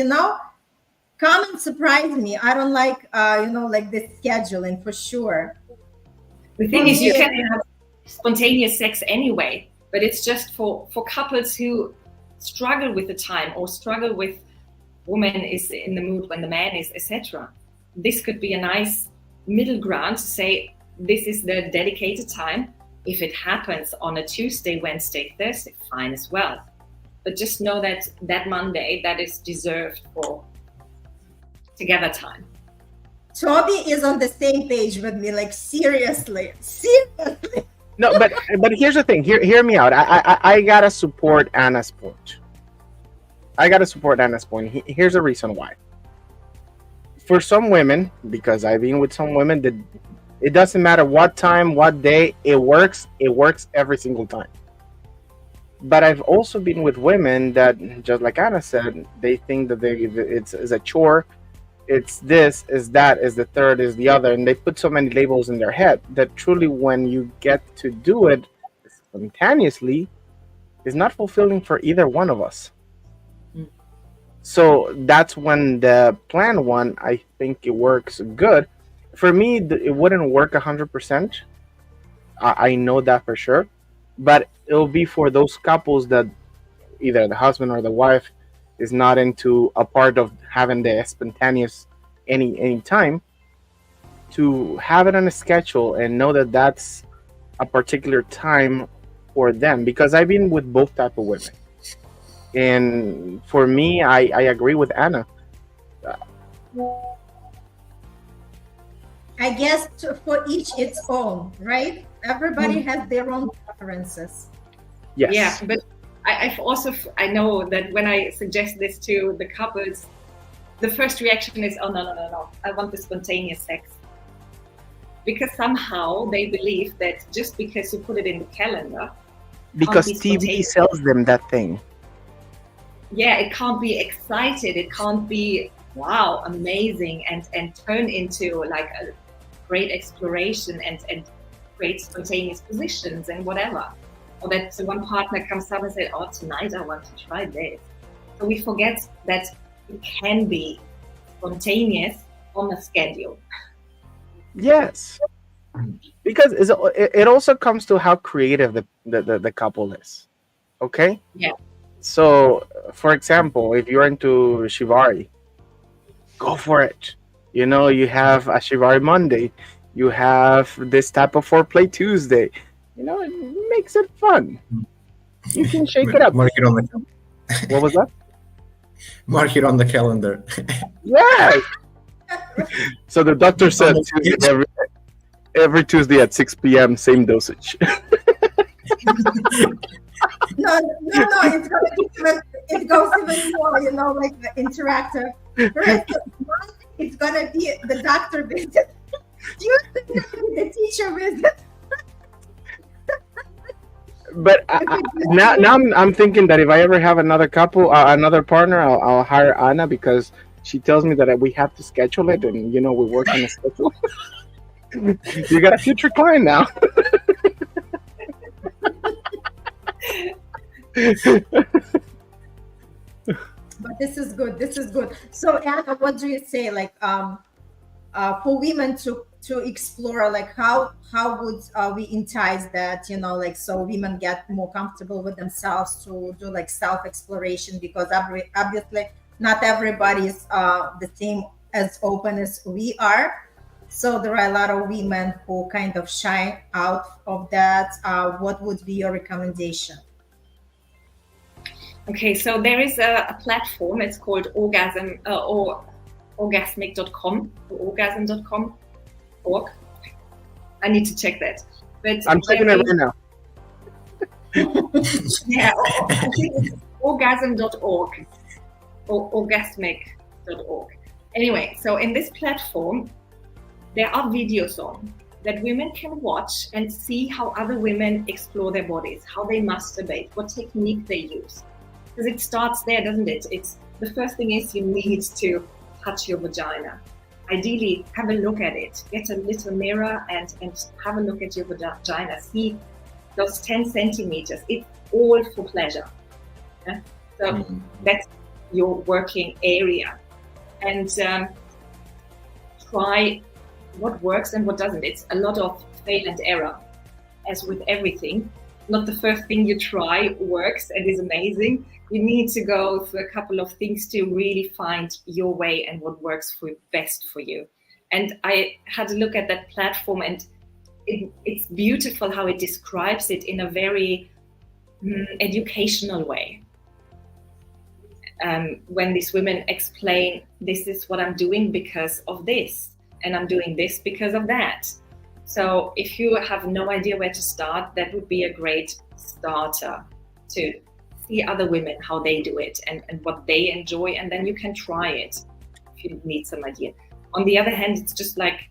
Come and surprise me. I don't like, like this scheduling for sure. The thing is, you can have spontaneous sex anyway, but it's just for couples who struggle with the time or struggle with woman is in the mood when the man is, etc. This could be a nice middle ground to say, this is the dedicated time. If it happens on a Tuesday, Wednesday, Thursday, fine as well. But just know that that Monday, that is deserved for together time. Toby is on the same page with me, like seriously. No, but here's the thing. Hear me out. I gotta support Anna's point. Here's the reason why. For some women, because I've been with some women, that it doesn't matter what time, what day, it works every single time. But I've also been with women that, just like Anna said, they think that it's a chore, it's this, is that, is the third, is the other, and they put so many labels in their head that truly when you get to do it spontaneously, it's not fulfilling for either one of us. So that's when the planned one, I think it works good. For me, it wouldn't work 100%. I know that for sure. But it'll be for those couples that either the husband or the wife is not into a part of having the spontaneous any time, to have it on a schedule and know that that's a particular time for them. Because I've been with both type of women. And for me, I agree with Anna. I guess for each its own, right? Everybody has their own preferences. Yes. Yeah, but I know that when I suggest this to the couples, the first reaction is, oh, no, I want the spontaneous sex. Because somehow they believe that just because you put it in the calendar, because TV sells them that thing. Yeah, it can't be excited. It can't be, wow, amazing, and turn into like a great exploration and great spontaneous positions and whatever. Or that one partner comes up and says, oh, tonight I want to try this. So we forget that it can be spontaneous on a schedule. Yes. Because it also comes to how creative the couple is. Okay? Yeah. So, for example, if you're into Shibari, go for it. You have a Shibari Monday. You have this type of foreplay Tuesday. It makes it fun. You can shake it up. Mark it on the What was that? Mark it on the calendar. Yes. So the doctor said every Tuesday at 6 p.m. same dosage. No, it goes even more, like the interactive. For instance, it's gonna be the doctor visit. Tuesday the teacher visit. But now I'm thinking that if I ever have another couple, another partner, I'll hire Anna because she tells me that we have to schedule it, and we work on a schedule. You got a future client now. But this is good. This is good. So Anna, what do you say? Like, for women to explore, like how would we entice that? Like so women get more comfortable with themselves to do like self exploration, because obviously not everybody is the same as open as we are. So there are a lot of women who kind of shy out of that. What would be your recommendation? Okay, so there is a platform. It's called Orgasm or orgasmic.com or orgasm.com. Org. I need to check that. But I'm checking it right now. Yeah, I think it's orgasm.org or orgasmic.org. Anyway, so in this platform, there are videos on that women can watch and see how other women explore their bodies, how they masturbate, what technique they use. Because it starts there, doesn't it? It's the first thing is you need to touch your vagina. Ideally, have a look at it. Get a little mirror and have a look at your vagina. See those 10 centimeters. It's all for pleasure. Yeah? So that's your working area. And try what works and what doesn't. It's a lot of fail and error, as with everything. Not the first thing you try works and is amazing. You need to go through a couple of things to really find your way and what works best for you. And I had a look at that platform, and it's beautiful how it describes it in a very educational way. When these women explain, this is what I'm doing because of this, and I'm doing this because of that. So if you have no idea where to start, that would be a great starter to see other women, how they do it and what they enjoy, and then you can try it if you need some idea. On the other hand, it's just like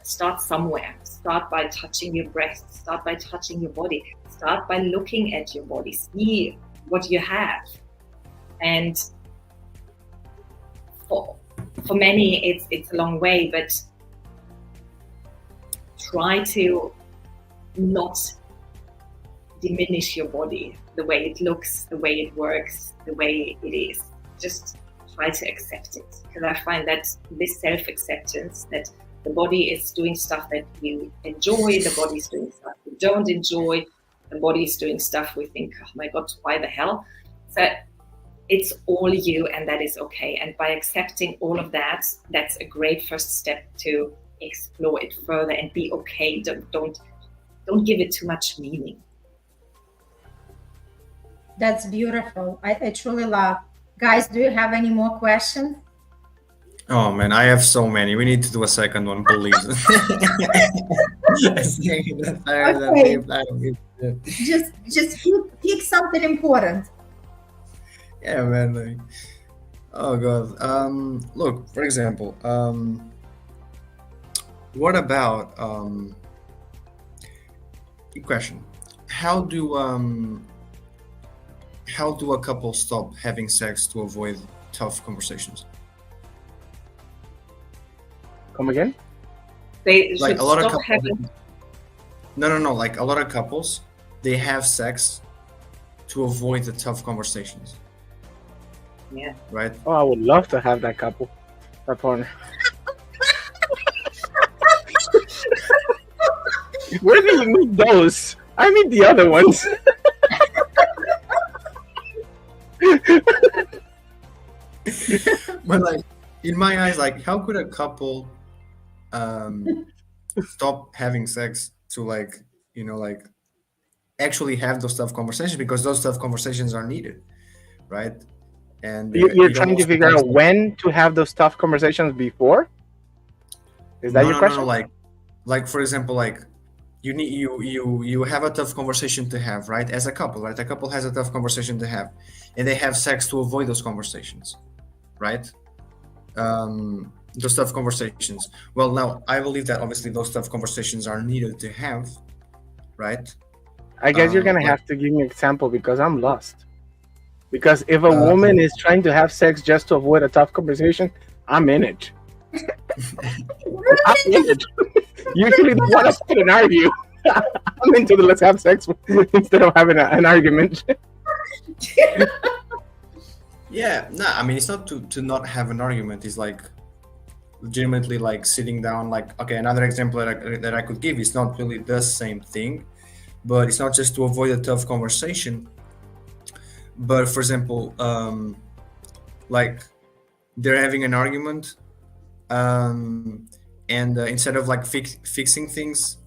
start somewhere. Start by touching your breasts, start by touching your body, start by looking at your body, see what you have. And for many, it's a long way, but try to not diminish your body, the way it looks, the way it works, the way it is. Just try to accept it. Because I find that this self-acceptance, that the body is doing stuff that you enjoy, the body is doing stuff you don't enjoy, the body is doing stuff we think, oh my God, why the hell? So it's all you, and that is okay. And by accepting all of that, that's a great first step to explore it further and be okay. Don't give it too much meaning. That's beautiful. I truly love. Guys, do you have any more questions? Oh man, I have so many. We need to do a second one, please. Just pick something important. Yeah, man. Like, oh God. Look, for example, what about question? How do a couple stop having sex to avoid tough conversations? Come again? They should like a lot stop of couples. having. No. Like a lot of couples, they have sex to avoid the tough conversations. Yeah. Right. Oh, I would love to have that couple, that partner. Where do you meet those? I mean the other ones. But like in my eyes, like how could a couple stop having sex to like actually have those tough conversations, because those tough conversations are needed, right? And You're trying to figure out when to have those tough conversations before? Is that your question? No, like for example, like you have a tough conversation to have, right? As a couple, right? A couple has a tough conversation to have, and they have sex to avoid those conversations, right? Those tough conversations. Well, now I believe that obviously those tough conversations are needed to have, right? I guess you're gonna Like, have to give me an example because I'm lost. Because if a woman is trying to have sex just to avoid a tough conversation, I'm in it. I'm in it. Usually they want to fight and argue. I'm into the let's have sex instead of having an argument. yeah, no, I mean, it's not to not have an argument. It's like legitimately like sitting down. Like, okay, another example that I could give is not really the same thing, but it's not just to avoid a tough conversation. But for example, like they're having an argument, and instead of like fixing things,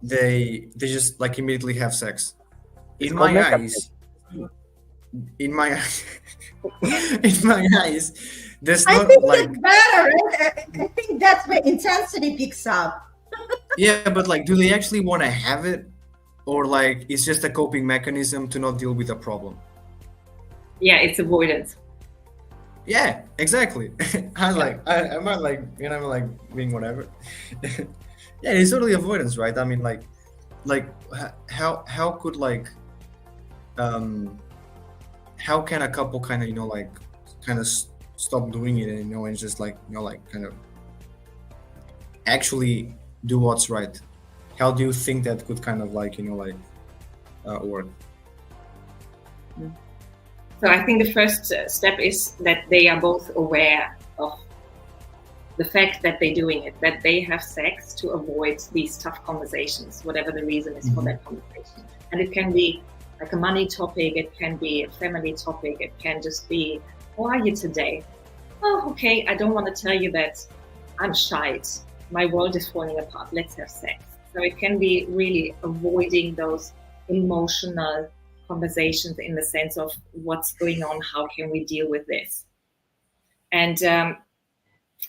they just like immediately have sex. It's In called my makeup. eyes, in my in my eyes, there's I not think like it's better. Right? I think that's where intensity picks up. yeah, but like, do they actually want to have it, or like it's just a coping mechanism to not deal with a problem? Yeah, it's avoidance. Yeah, exactly. I'm like, I'm not like, you know, like being whatever. Yeah, it's totally avoidance, right? I mean, like how could like, how can a couple kind of, you know, like kind of stop doing it, and you know, and just like, you know, like kind of actually do what's right? How do you think that could kind of like, you know, like work? So I think the first step is that they are both aware of the fact that they're doing it, that they have sex to avoid these tough conversations, whatever the reason is for that conversation. And it can be like a money topic, it can be a family topic, it can just be, how are you today? Oh, okay, I don't want to tell you that I'm shite. My world is falling apart, let's have sex. So it can be really avoiding those emotional conversations in the sense of what's going on, how can we deal with this? And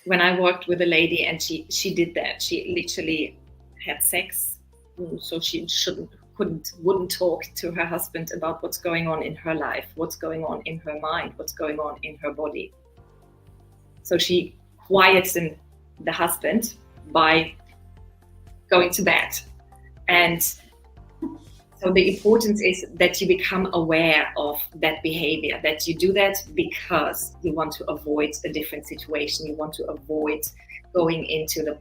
when I worked with a lady and she did that, she literally had sex, so she wouldn't talk to her husband about what's going on in her life, what's going on in her mind, what's going on in her body. So she quieted the husband by going to bed. And so the importance is that you become aware of that behavior, that you do that because you want to avoid a different situation. You want to avoid going into the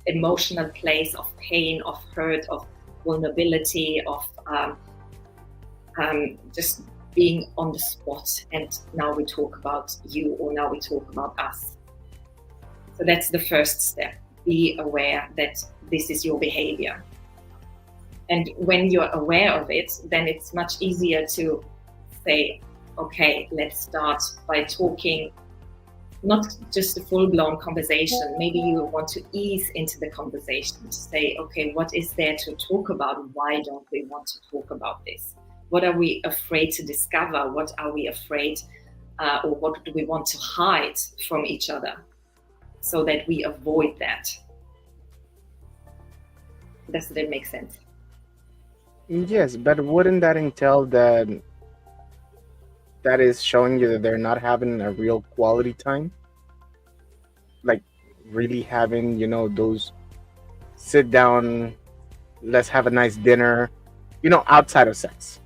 emotional place of pain, of hurt, of vulnerability, of just being on the spot. And now we talk about you, or now we talk about us. So that's the first step. Be aware that this is your behavior. And when you're aware of it, then it's much easier to say, okay, let's start by talking, not just a full-blown conversation. Maybe you want to ease into the conversation to say, okay, what is there to talk about? Why don't we want to talk about this? What are we afraid to discover? What are we afraid, or what do we want to hide from each other so that we avoid that? Does that make sense? Yes, but wouldn't that entail that is showing you that they're not having a real quality time? Like really having, you know, those sit down, let's have a nice dinner, you know, outside of sex.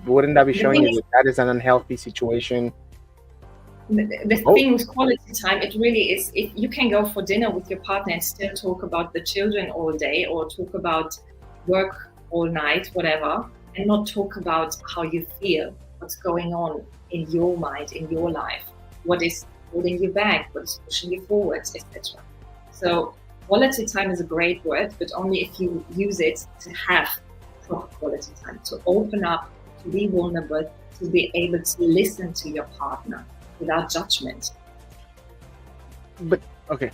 Wouldn't that be showing you that is an unhealthy situation? The thing with quality time, it really is, if you can go for dinner with your partner and still talk about the children all day, or talk about work all night, whatever, and not talk about how you feel, what's going on in your mind, in your life, what is holding you back, what is pushing you forward, etc. So quality time is a great word, but only if you use it to have proper quality time, to open up, to be vulnerable, to be able to listen to your partner without judgment. But okay,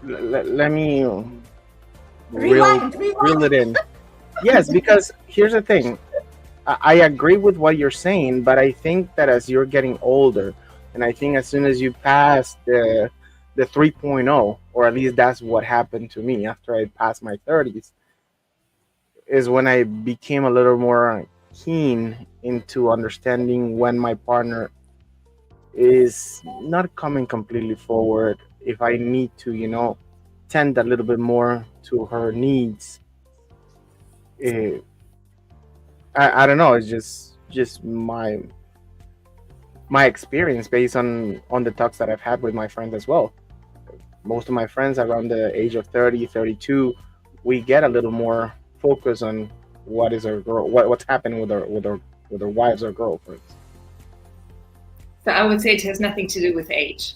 let me reel it in. Yes, because here's the thing. I agree with what you're saying, but I think that as you're getting older, and I think as soon as you pass the 3.0, or at least that's what happened to me after I passed my 30s, is when I became a little more keen into understanding when my partner is not coming completely forward, if I need to, you know, tend a little bit more to her needs, I don't know. It's just my experience based on the talks that I've had with my friends as well. Most of my friends around the age of 30, 32, we get a little more focus on what is our girl, what's happening with our wives or girlfriends. So I would say it has nothing to do with age.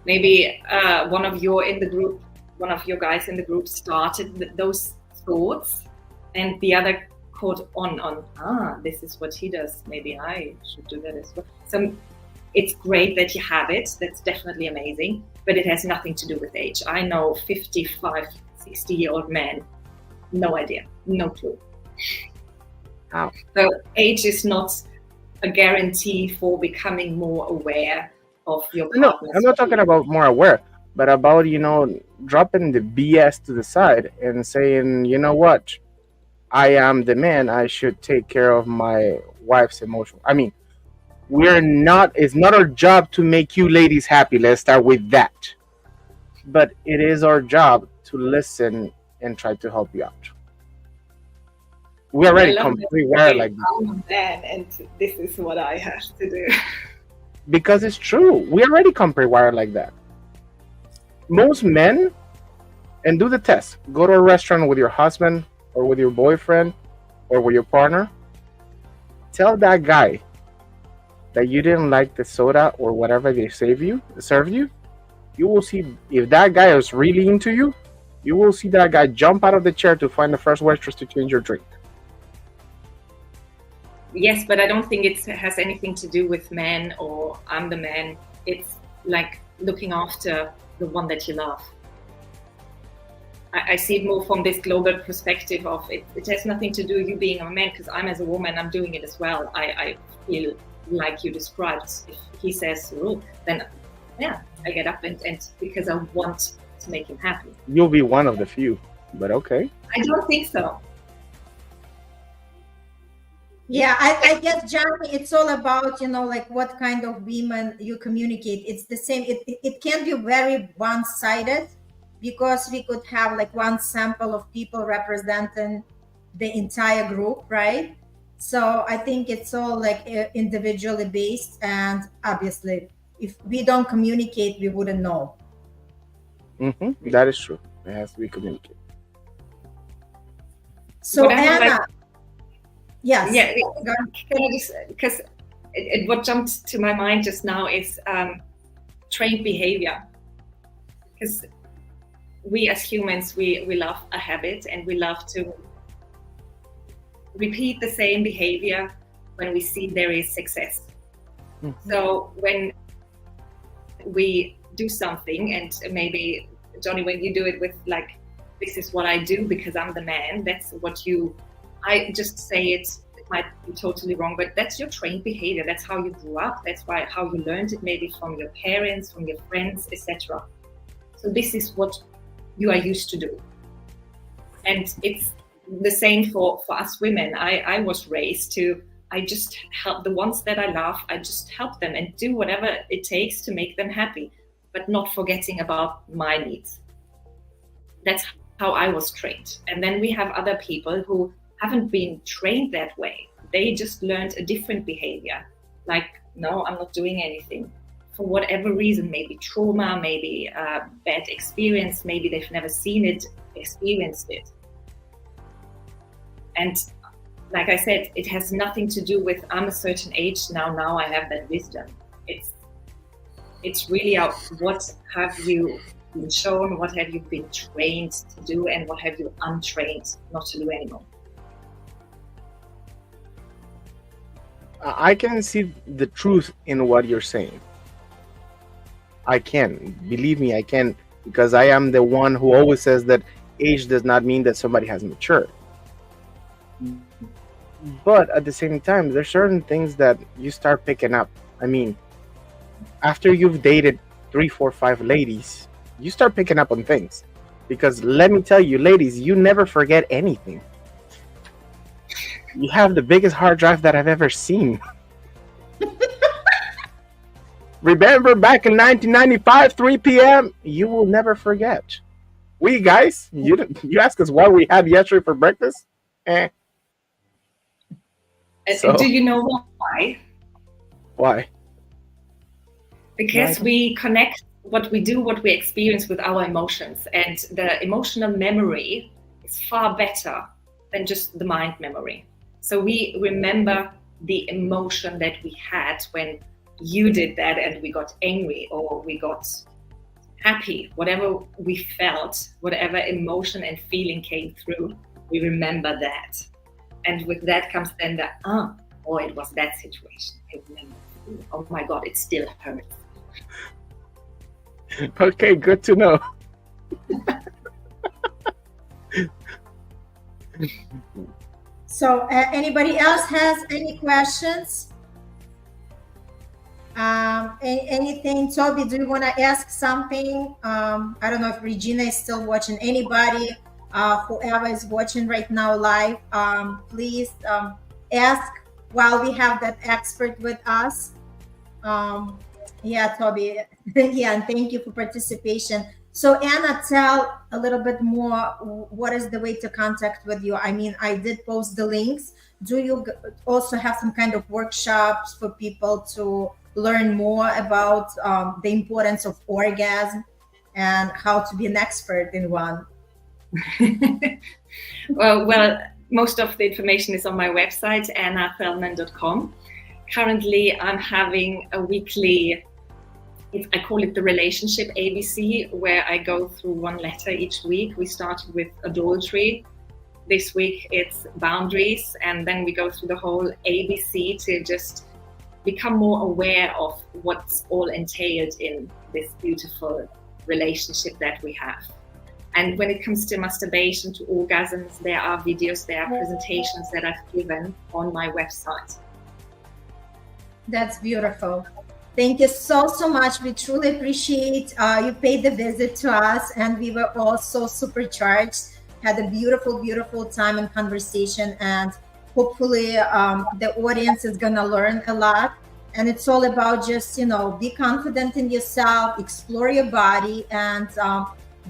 Maybe one of your guys in the group started those thoughts, and the other caught on. This is what he does. Maybe I should do that as well. So it's great that you have it. That's definitely amazing, but it has nothing to do with age. I know 55, 60-year-old men, no idea, no clue. Wow. So age is not a guarantee for becoming more aware of your partner. No, I'm not talking about more aware, but about, dropping the BS to the side and saying, you know what, I am the man, I should take care of my wife's emotion. I mean, it's not our job to make you ladies happy. Let's start with that. But it is our job to listen and try to help you out. We already completely wired like this. I'm a man, and this is what I have to do. Because it's true. We already come pre-wired like that. Most men, and do the test. Go to a restaurant with your husband or with your boyfriend or with your partner. Tell that guy that you didn't like the soda or whatever they serve you. You will see, if that guy is really into you, you will see that guy jump out of the chair to find the first waitress to change your drink. Yes, but I don't think it has anything to do with men or I'm the man. It's like looking after the one that you love. I see it more from this global perspective of it. It has nothing to do with you being a man, because I'm as a woman, I'm doing it as well. I feel like you described. If he says, then yeah, I get up and because I want to make him happy. You'll be one of the few, but okay. I don't think so. Yeah, I guess, Johnny, it's all about, like what kind of women you communicate. It's the same. It can be very one-sided, because we could have like one sample of people representing the entire group, right? So I think it's all like individually based, and obviously if we don't communicate, we wouldn't know. Mm-hmm. That is true. It has to be communicated. So Anna, yes. Yeah, because what jumped to my mind just now is trained behavior. Because we as humans, we love a habit, and we love to repeat the same behavior when we see there is success. Mm-hmm. So when we do something, and maybe, Johnny, when you do it with like, this is what I do because I'm the man, that's what I just say it might be totally wrong, but that's your trained behavior. That's how you grew up. That's how you learned it, maybe from your parents, from your friends, etc. So this is what you are used to do. And it's the same for us women. I was raised to, I just help the ones that I love, I just help them and do whatever it takes to make them happy, but not forgetting about my needs. That's how I was trained. And then we have other people who haven't been trained that way. They just learned a different behavior. Like, no, I'm not doing anything. For whatever reason, maybe trauma, maybe a bad experience, maybe they've never seen it, experienced it. And like I said, it has nothing to do with I'm a certain age now I have that wisdom. It's really what have you been shown, what have you been trained to do, and what have you untrained not to do anymore. I can see the truth in what you're saying. I can. Believe me, I can, because I am the one who always says that age does not mean that somebody has matured. But at the same time, there's certain things that you start picking up. I mean, after you've dated 3, 4, 5 ladies, you start picking up on things. Because let me tell you, ladies, you never forget anything. You have the biggest hard drive that I've ever seen. Remember back in 1995, 3 p.m., you will never forget. We guys, you ask us what we had yesterday for breakfast? So- Do you know why? Why? Because Right. we connect what we do, what we experience with our emotions, and the emotional memory is far better than just the mind memory. So we remember the emotion that we had when you did that, and we got angry or we got happy, whatever we felt, whatever emotion and feeling came through, we remember that. And with that comes then the, oh, it was that situation. I remember. Oh my God, it still hurts. Okay, good to know. So anybody else has any questions? Anything? Toby, do you want to ask something? I don't know if Regina is still watching. Anybody, whoever is watching right now live, please ask while we have that expert with us. Yeah, Toby. Yeah, and thank you for participation. So Anna, tell a little bit more, what is the way to contact with you? I mean, I did post the links. Do you also have some kind of workshops for people to learn more about the importance of orgasm and how to be an expert in one? Well, most of the information is on my website, annafellman.com. Currently, I'm having a weekly, I call it the relationship ABC, where I go through one letter each week. We started with adultery. This week it's boundaries, and then we go through the whole ABC to just become more aware of what's all entailed in this beautiful relationship that we have. And when it comes to masturbation, to orgasms, there are videos, there are presentations that I've given on my website. That's beautiful. Thank you so much. We truly appreciate you paid the visit to us, and we were all so supercharged. Had a beautiful time and conversation, and hopefully the audience is gonna learn a lot. And it's all about just, be confident in yourself, explore your body, and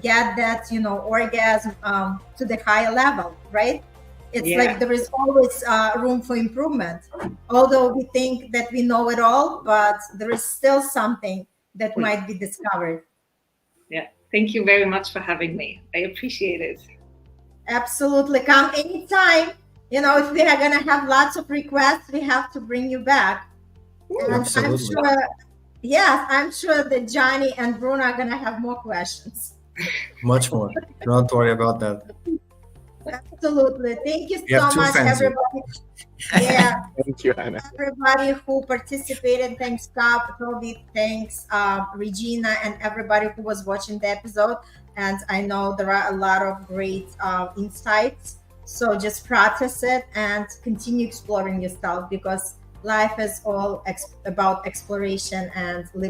get that, orgasm to the higher level, right? It's like there is always room for improvement. Although we think that we know it all, but there is still something that might be discovered. Yeah, thank you very much for having me. I appreciate it. Absolutely. Come anytime. If we are going to have lots of requests, we have to bring you back. And Absolutely. I'm sure that Johnny and Bruno are going to have more questions. Much more. Don't worry about that. Absolutely. Thank you have so two much, fans here. everybody. Yeah. Thank you, Anna. Everybody who participated, thanks Toby, thanks Regina, and everybody who was watching the episode. And I know there are a lot of great insights. So just practice it and continue exploring yourself, because life is all about exploration and living.